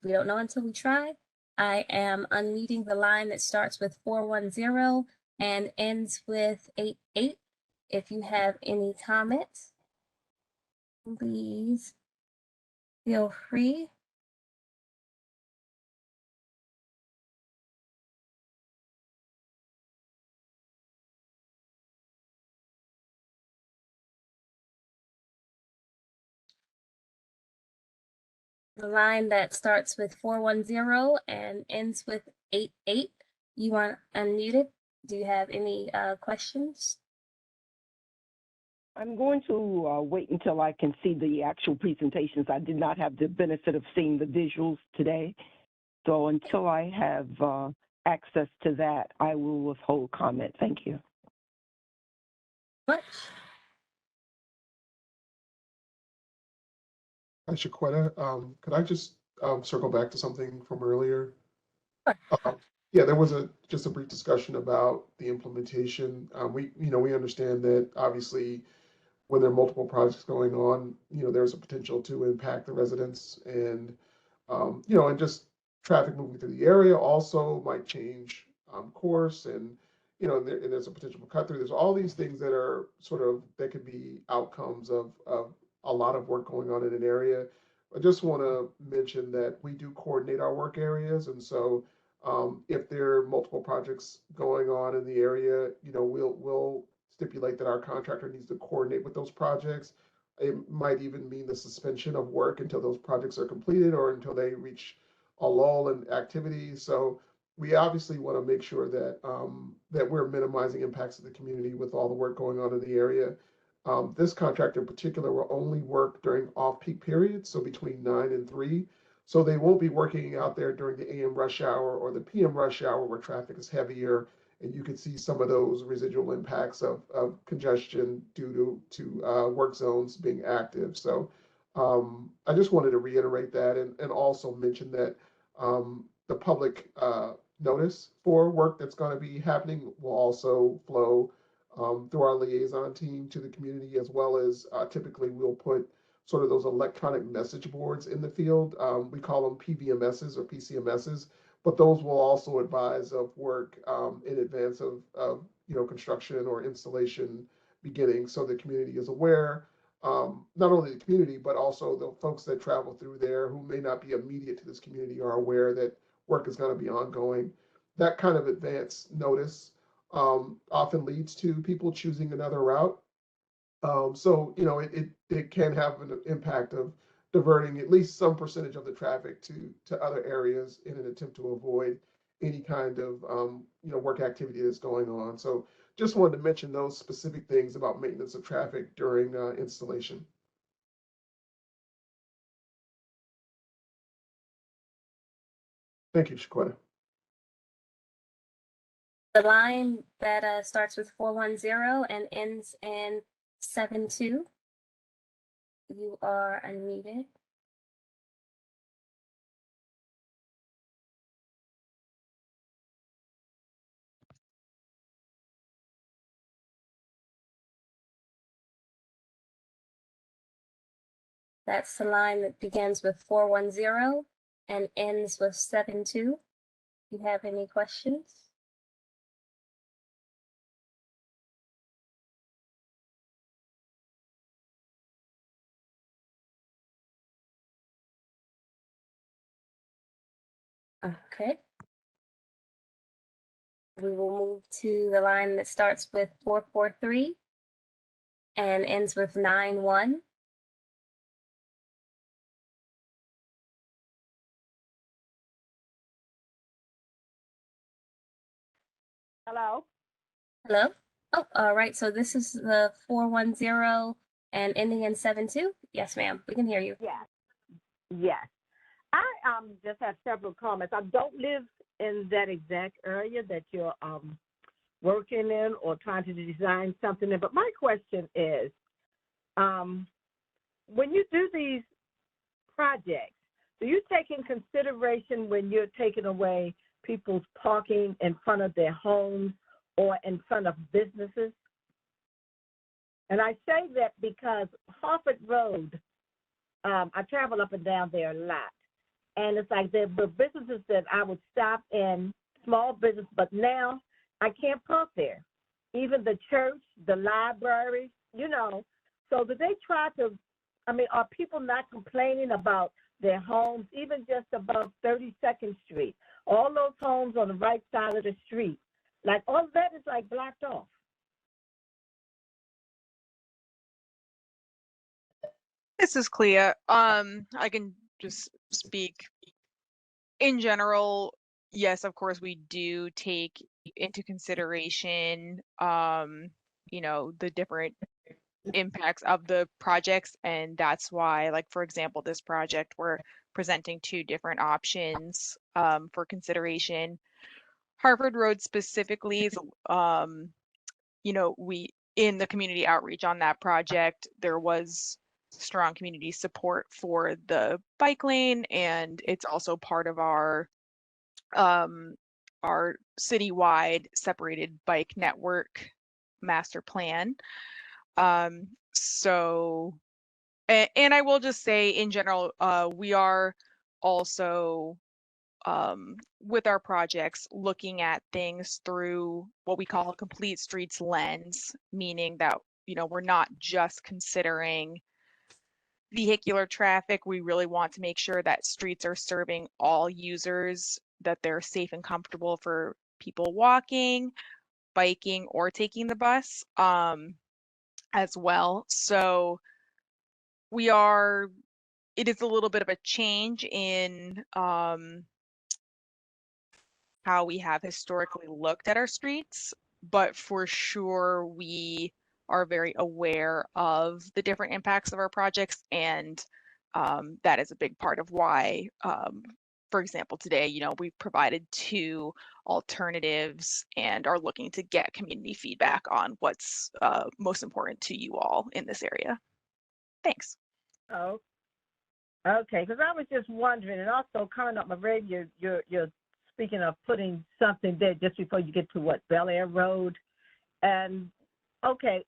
we don't know until we try. I am unmuting the line that starts with 410 and ends with 88. If you have any comments, please feel free. The line that starts with 410 and ends with 88. You are unmuted. Do you have any questions? I'm going to wait until I can see the actual presentations. I did not have the benefit of seeing the visuals today. So until I have access to that, I will withhold comment. Thank you. Much. Hi, Shaquetta. Could I just circle back to something from earlier? Yeah, there was just a brief discussion about the implementation. We understand that obviously when there are multiple projects going on, there's a potential to impact the residents and just traffic moving through the area also might change course and there's a potential for cut through. There's all these things that are that could be outcomes of a lot of work going on in an area. I just want to mention that we do coordinate our work areas. And so if there are multiple projects going on in the area, we'll stipulate that our contractor needs to coordinate with those projects. It might even mean the suspension of work until those projects are completed or until they reach a lull in activity. So we obviously want to make sure that that we're minimizing impacts to the community with all the work going on in the area. This contractor in particular will only work during off-peak periods, so between 9 and 3. So they won't be working out there during the AM rush hour or the PM rush hour where traffic is heavier, and you can see some of those residual impacts of congestion due to work zones being active. So I just wanted to reiterate that and also mention that the public notice for work that's going to be happening will also flow through our liaison team to the community, as well as typically we'll put sort of those electronic message boards in the field. We call them PVMSs or PCMSs, but those will also advise of work in advance of construction or installation beginning, so the community is aware. Not only the community, but also the folks that travel through there who may not be immediate to this community are aware that work is going to be ongoing. That kind of advance notice often leads to people choosing another route. It can have an impact of diverting at least some percentage of the traffic to other areas in an attempt to avoid any kind of work activity that's going on. So just wanted to mention those specific things about maintenance of traffic during installation. Thank you, Shaquetta. The line that starts with 410 and ends in 72. You are unmuted. That's the line that begins with 410 and ends with 72. Do you have any questions? Okay. We will move to the line that starts with 443 and ends with 91. Hello? Hello? Oh, all right. So this is the 410 and ending in 72? Yes, ma'am. We can hear you. Yes. Yes. I just have several comments. I don't live in that exact area that you're working in or trying to design something in, but my question is, when you do these projects, do you take in consideration when you're taking away people's parking in front of their homes or in front of businesses? And I say that because Harcourt Road, I travel up and down there a lot. And it's like there were businesses that I would stop in, small business, but now I can't park there. Even the church, the library, So do they try to, are people not complaining about their homes, even just above 32nd Street? All those homes on the right side of the street, like all of that is like blocked off. This is Clea. I can just speak in general, yes, of course, we do take into consideration, the different impacts of the projects. And that's why, like, for example, this project, we're presenting two different options for consideration. Harvard Road specifically is, we, in the community outreach on that project, there was strong community support for the bike lane, and it's also part of um, our citywide separated bike network master plan. So, and I will just say in general, we are also with our projects looking at things through what we call a complete streets lens, meaning that, we're not just considering vehicular traffic. We really want to make sure that streets are serving all users, that they're safe and comfortable for people walking, biking, or taking the bus as well. So it is a little bit of a change in how we have historically looked at our streets, but for sure we are very aware of the different impacts of our projects, and that is a big part of why, for example, today, we've provided two alternatives and are looking to get community feedback on what's most important to you all in this area. Thanks. Oh, okay. Because I was just wondering, and also coming up Moravia, you're speaking of putting something there just before you get to Belair Road, and okay.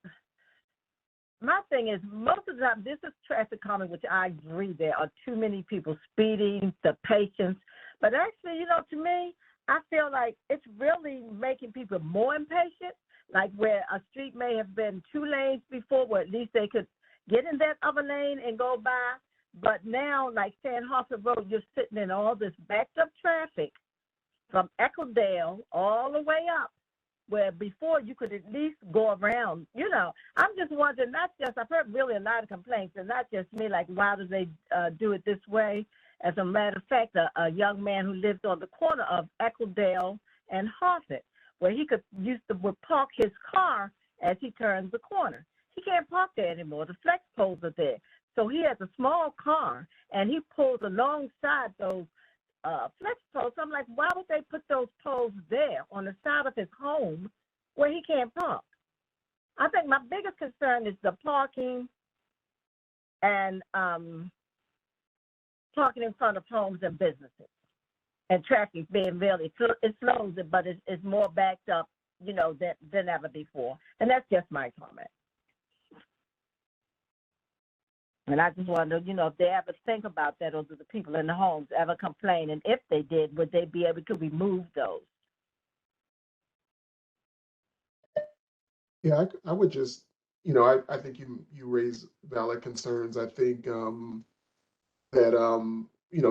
My thing is, most of the time, this is traffic calming, which I agree there are too many people speeding, the patience. But actually, to me, I feel like it's really making people more impatient, like where a street may have been 2 lanes before, where at least they could get in that other lane and go by. But now, like saying Harcourt Road, you're sitting in all this backed up traffic from Eccledale all the way up, where before you could at least go around. I'm just wondering, I've heard really a lot of complaints, and not just me, like, why do they do it this way? As a matter of fact, a young man who lives on the corner of Eccledale and Harcourt, where he would park his car as he turns the corner. He can't park there anymore. The flex poles are there. So he has a small car, and he pulls alongside those flex poles. I'm like, why would they put those poles there on the side of his home where he can't park? I think my biggest concern is the parking and parking in front of homes and businesses, and traffic being really, it slows it, but it's more backed up, than ever before. And that's just my comment. And I just wonder, if they ever think about that, or do the people in the homes ever complain? And if they did, would they be able to remove those? Yeah, I would just, I think you raise valid concerns. I think that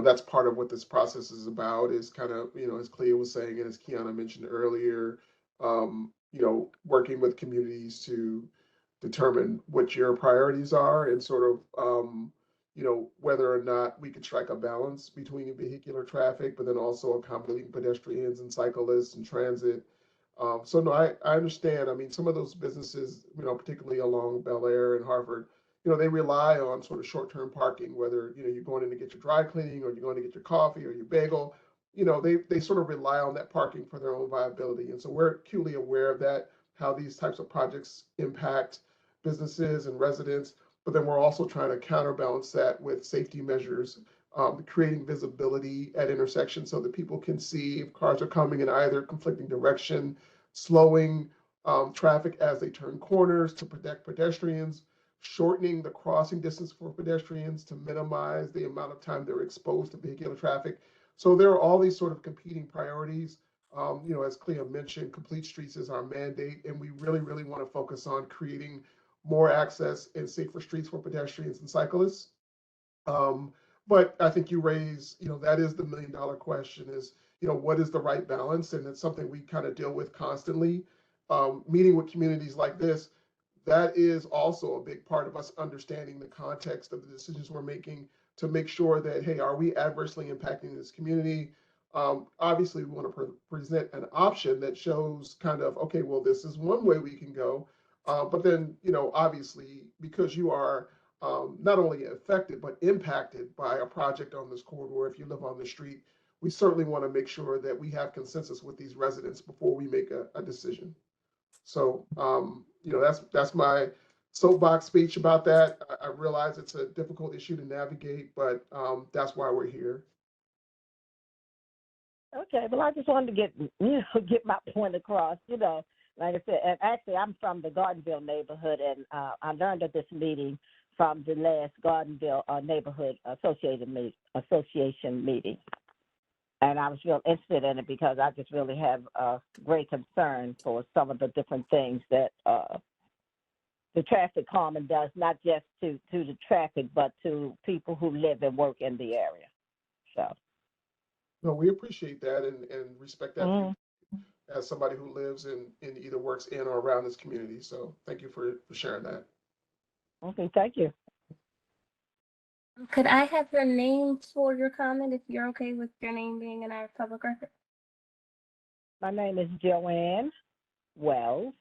that's part of what this process is about, is kind of, as Clea was saying, and as Kiana mentioned earlier, working with communities to determine what your priorities are, and sort of whether or not we could strike a balance between vehicular traffic, but then also accommodating pedestrians and cyclists and transit. So no, I understand. I mean, some of those businesses, particularly along Belair and Harvard, they rely on sort of short-term parking, whether, you're going in to get your dry cleaning, or you're going to get your coffee or your bagel. They sort of rely on that parking for their own viability. And so we're acutely aware of that, how these types of projects impact businesses and residents. But then we're also trying to counterbalance that with safety measures, creating visibility at intersections so that people can see if cars are coming in either conflicting direction, slowing traffic as they turn corners to protect pedestrians, shortening the crossing distance for pedestrians to minimize the amount of time they're exposed to vehicular traffic. So there are all these sort of competing priorities. As Clea mentioned, Complete Streets is our mandate, and we really, really want to focus on creating more access and safer streets for pedestrians and cyclists. But I think you raise, that is the $1 million question, is, what is the right balance? And it's something we kind of deal with constantly. Meeting with communities like this, that is also a big part of us understanding the context of the decisions we're making, to make sure that, hey, are we adversely impacting this community? Obviously, we want to present an option that shows kind of, okay, well, this is one way we can go. But then, obviously, because you are not only affected, but impacted by a project on this corridor, if you live on the street, we certainly want to make sure that we have consensus with these residents before we make a decision. So, that's my soapbox speech about that. I realize it's a difficult issue to navigate, but that's why we're here. Okay, well, I just wanted to get my point across. Like I said, and actually, I'm from the Gardenville neighborhood, and I learned of this meeting from the last Gardenville neighborhood association meeting, and I was real interested in it because I just really have a great concern for some of the different things that the traffic calming does, not just to the traffic, but to people who live and work in the area. So. No, we appreciate that and respect that as somebody who lives and either works in or around this community. So thank you for sharing that. Okay, thank you. Could I have your name for your comment if you're okay with your name being in our public record? My name is Joanne Wells.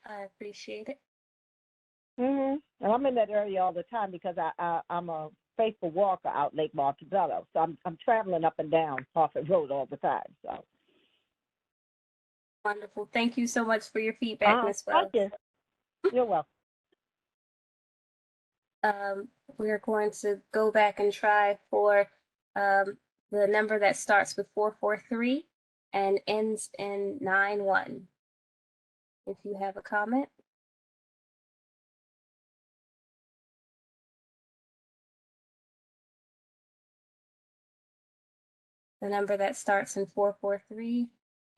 I appreciate it. And I'm in that area all the time because I'm a faithful walker out Lake Montebello. So I'm traveling up and down Harcourt Road all the time. So wonderful. Thank you so much for your feedback, Ms. Wells. Thank you. You're welcome. We're going to go back and try for the number that starts with 443 and ends in 91. If you have a comment. The number that starts in 443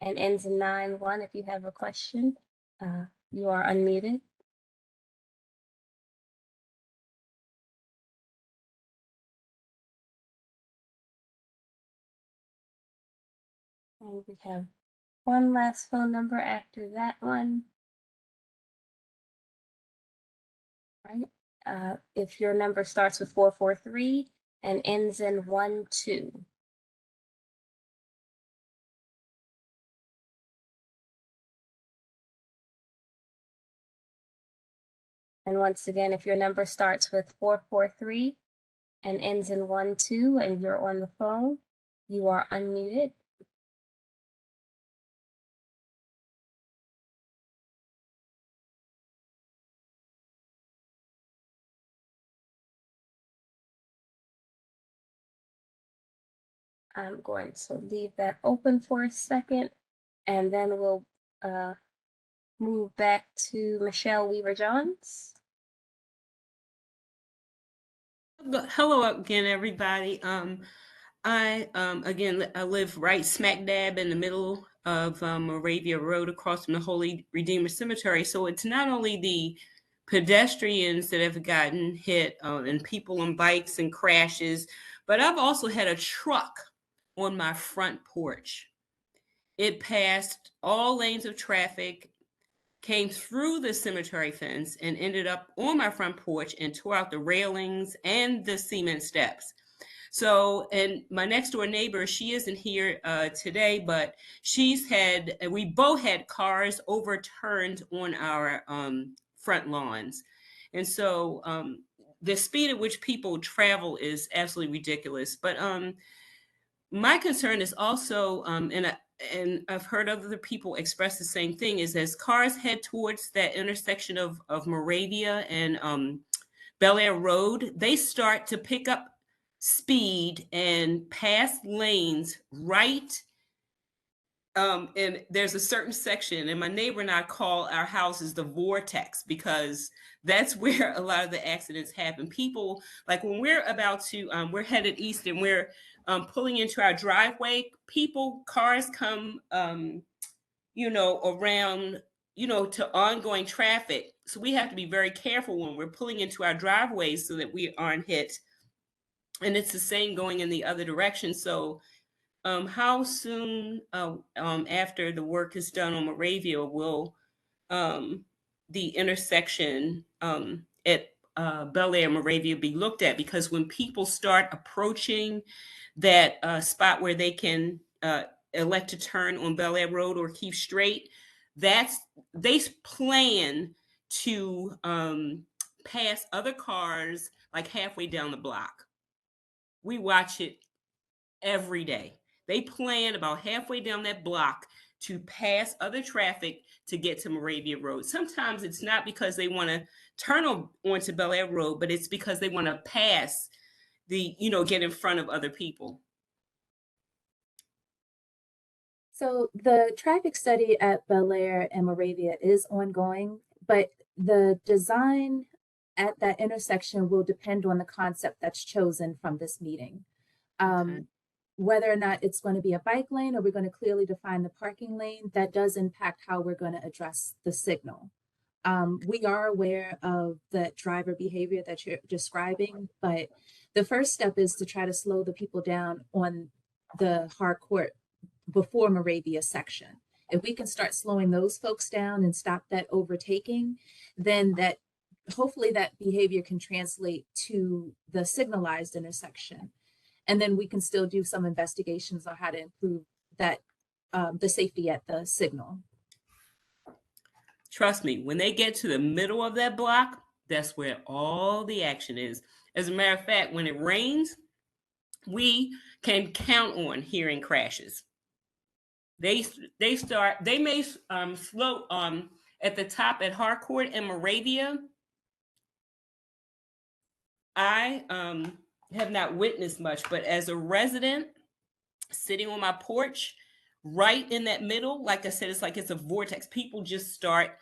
and ends in 91. If you have a question, you are unmuted. And we have one last phone number after that one. Right. If your number starts with 443 and ends in 12. And once again, if your number starts with 443 and ends in 12 and you're on the phone, you are unmuted. I'm going to leave that open for a second, and then we'll move back to Michelle Weaver-Johns. Hello again, everybody. I live right smack dab in the middle of Moravia Road across from the Holy Redeemer Cemetery. So it's not only the pedestrians that have gotten hit and people on bikes and crashes, but I've also had a truck on my front porch. It passed all lanes of traffic, came through the cemetery fence and ended up on my front porch and tore out the railings and the cement steps. So, and my next door neighbor, she isn't here today, but we both had cars overturned on our front lawns. And so the speed at which people travel is absolutely ridiculous. But my concern is also, and I've heard other people express the same thing, is as cars head towards that intersection of Moravia and Belair Road, they start to pick up speed and pass lanes right. And there's a certain section, and my neighbor and I call our houses the vortex because that's where a lot of the accidents happen. People, like when we're about to, we're headed east and we're pulling into our driveway, cars come, around, to ongoing traffic. So we have to be very careful when we're pulling into our driveways so that we aren't hit. And it's the same going in the other direction. So how soon after the work is done on Moravia will the intersection at Belair and Moravia be looked at, because when people start approaching that spot where they can elect to turn on Belair Road or keep straight, they plan to pass other cars like halfway down the block. We watch it every day. They plan about halfway down that block to pass other traffic to get to Moravia Road. Sometimes it's not because they want to turn onto Belair Road, but it's because they want to pass get in front of other people. So the traffic study at Belair and Moravia is ongoing, but the design at that intersection will depend on the concept that's chosen from this meeting. Whether or not it's going to be a bike lane or we're going to clearly define the parking lane, that does impact how we're going to address the signal. We are aware of the driver behavior that you're describing, but the first step is to try to slow the people down on the Harcourt before Moravia section. If we can start slowing those folks down and stop that overtaking, then that hopefully that behavior can translate to the signalized intersection. And then we can still do some investigations on how to improve that the safety at the signal. Trust me, when they get to the middle of that block, that's where all the action is. As a matter of fact, when it rains, we can count on hearing crashes. They may slow at the top at Harcourt and Moravia. I have not witnessed much, but as a resident sitting on my porch, right in that middle, like I said, it's like it's a vortex. People just start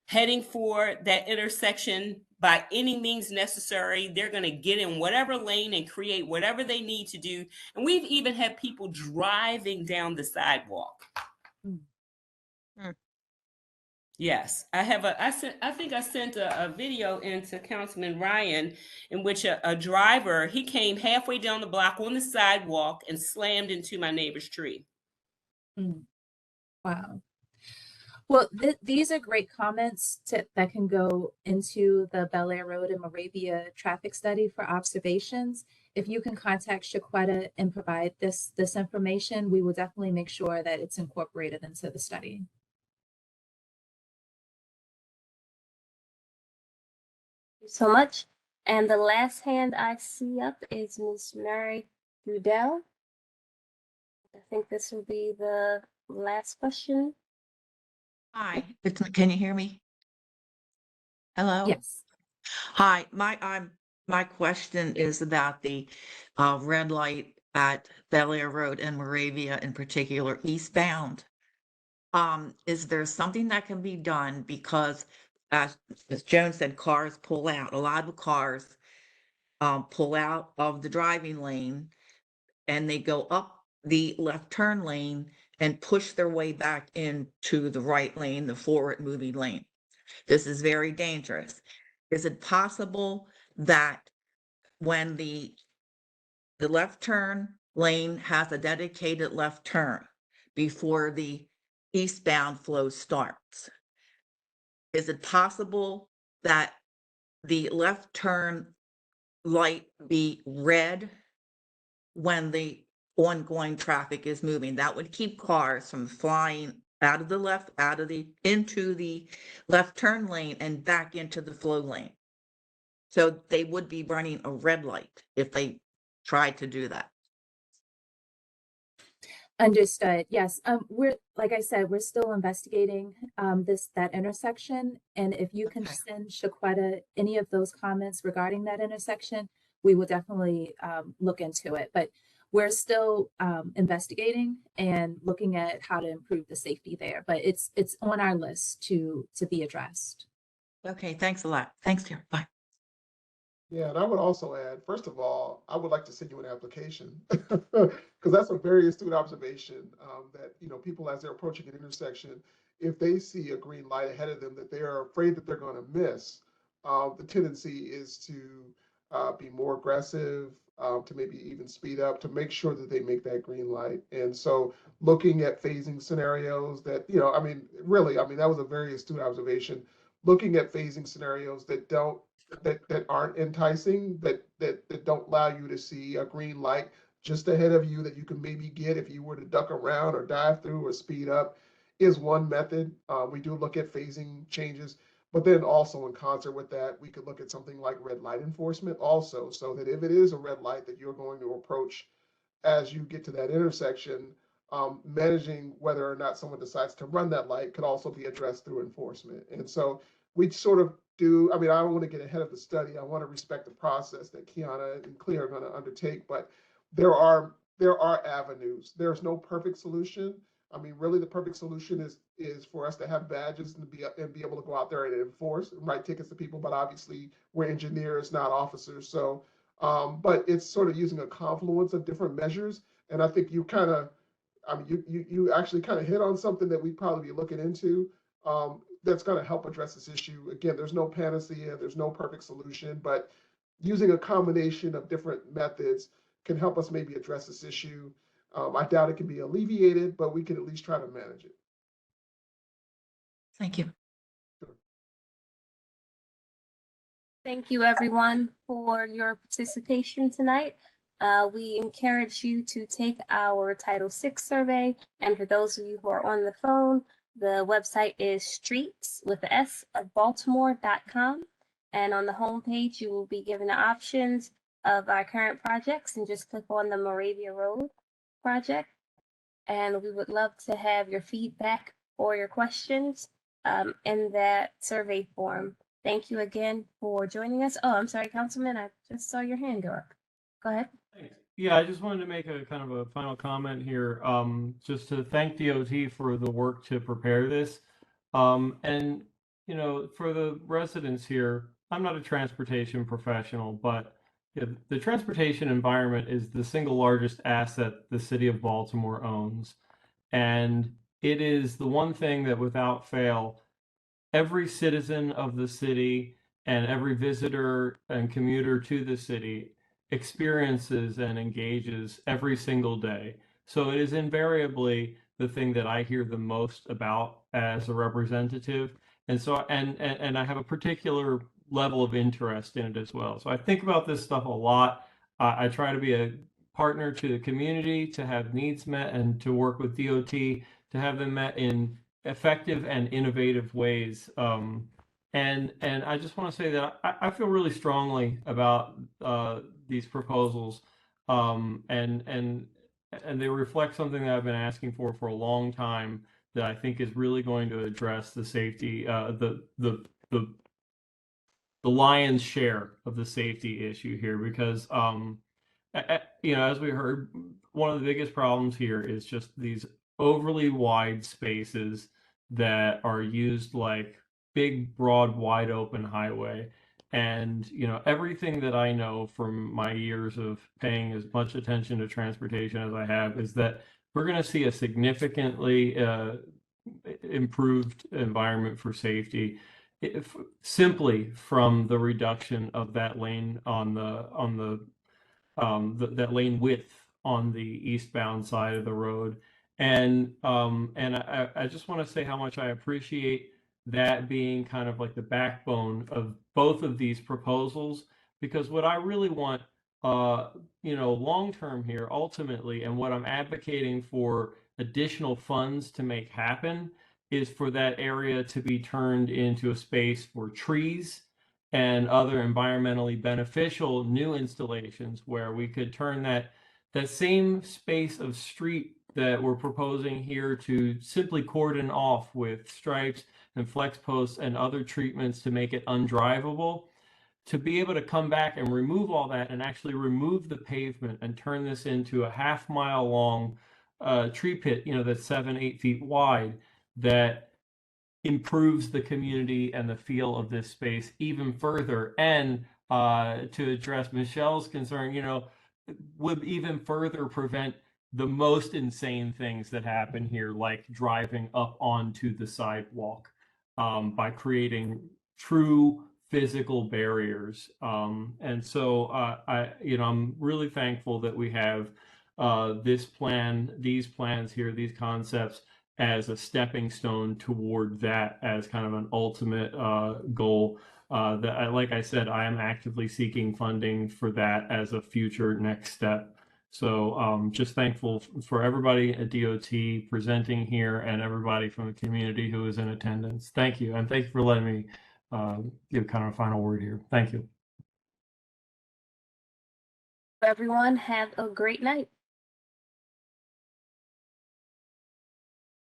heading for that intersection by any means necessary. They're going to get in whatever lane and create whatever they need to do. And we've even had people driving down the sidewalk. Yes, I think I sent a video into Councilman Ryan in which a driver, he came halfway down the block on the sidewalk and slammed into my neighbor's tree. Wow. Well, these are great comments that can go into the Belair Road and Moravia traffic study for observations. If you can contact Shaquetta and provide this information, we will definitely make sure that it's incorporated into the study. So much. And the last hand I see up is Ms. Mary Goodell. I think this will be the last question. Hi, can you hear me? Hello? Yes. Hi, my question is about the red light at Belair Road and Moravia in particular, eastbound. Is there something that can be done? Because as Joan said, cars pull out. A lot of cars pull out of the driving lane and they go up the left turn lane and push their way back into the right lane, the forward moving lane. This is very dangerous. Is it possible that when the left turn lane has a dedicated left turn before the eastbound flow starts, is it possible that the left turn light be red when the ongoing traffic is moving? That would keep cars from flying out of the left, into the left turn lane and back into the flow lane. So they would be running a red light if they tried to do that. Understood. Yes. We're, like I said, we're still investigating that intersection. And if you can send Shaquetta any of those comments regarding that intersection, we will definitely look into it. But we're still investigating and looking at how to improve the safety there. But it's on our list to be addressed. Okay, thanks a lot. Thanks, dear. Bye. Yeah, and I would also add, first of all, I would like to send you an application because that's a very astute observation that, people as they're approaching an intersection, if they see a green light ahead of them that they are afraid that they're going to miss, the tendency is to be more aggressive, to maybe even speed up to make sure that they make that green light. And so looking at phasing scenarios that, really, that was a very astute observation. looking at phasing scenarios that aren't enticing, that don't allow you to see a green light just ahead of you that you can maybe get if you were to duck around or dive through or speed up is one method. We do look at phasing changes, but then also in concert with that, we could look at something like red light enforcement also, so that if it is a red light that you're going to approach as you get to that intersection, managing whether or not someone decides to run that light could also be addressed through enforcement. And so we sort of do, I mean, I don't want to get ahead of the study. I want to respect the process that Kiana and Clea are going to undertake, but there are avenues. There's no perfect solution. I mean, really, the perfect solution is for us to have badges and be able to go out there and enforce and write tickets to people. But obviously, we're engineers, not officers. So, but it's sort of using a confluence of different measures. And I think you kind of, I mean, you actually kind of hit on something that we'd probably be looking into. That's going to help address this issue. Again, there's no panacea, there's no perfect solution, but using a combination of different methods can help us maybe address this issue. I doubt it can be alleviated, but we can at least try to manage it. Thank you. Thank you, everyone, for your participation tonight. We encourage you to take our Title VI survey. And for those of you who are on the phone, the website is streets with the S of Baltimore.com. And on the homepage, you will be given the options of our current projects and just click on the Moravia Road project. And we would love to have your feedback or your questions in that survey form. Thank you again for joining us. Oh, I'm sorry, Councilman, I just saw your hand go up. Go ahead. Thanks. Yeah, I just wanted to make a kind of a final comment here, just to thank DOT for the work to prepare this. And, you know, for the residents here, I'm not a transportation professional, but the transportation environment is the single largest asset the city of Baltimore owns. And it is the one thing that without fail, every citizen of the city and every visitor and commuter to the city experiences and engages every single day. So it is invariably the thing that I hear the most about as a representative. And so, and I have a particular level of interest in it as well. So I think about this stuff a lot. I try to be a partner to the community, to have needs met, and to work with DOT to have them met in effective and innovative ways. And I just want to say that I feel really strongly about these proposals, and they reflect something that I've been asking for a long time that I think is really going to address the safety, the lion's share of the safety issue here, because you know, as we heard, one of the biggest problems here is just these overly wide spaces that are used like big, broad, wide open highway. And, you know, everything that I know from my years of paying as much attention to transportation as I have is that we're going to see a significantly improved environment for safety simply from the reduction of that lane on that lane width on the eastbound side of the road. And I just want to say how much I appreciate that being kind of like the backbone of both of these proposals, because what I really want, you know, long term here, ultimately, and what I'm advocating for additional funds to make happen is for that area to be turned into a space for trees and other environmentally beneficial new installations, where we could turn that same space of street that we're proposing here to simply cordon off with stripes and flex posts and other treatments to make it undrivable, to be able to come back and remove all that and actually remove the pavement and turn this into a half-mile long tree pit, you know, that's 7-8 feet wide, that improves the community and the feel of this space even further. And to address Michelle's concern, you know, would even further prevent the most insane things that happen here, like driving up onto the sidewalk, by creating true physical barriers. And so you know, I'm really thankful that we have this plan, these plans here, these concepts as a stepping stone toward that as kind of an ultimate goal. Like I said, I am actively seeking funding for that as a future next step. So just thankful for everybody at DOT presenting here and everybody from the community who is in attendance. Thank you. And thank you for letting me give kind of a final word here. Thank you. Everyone, have a great night.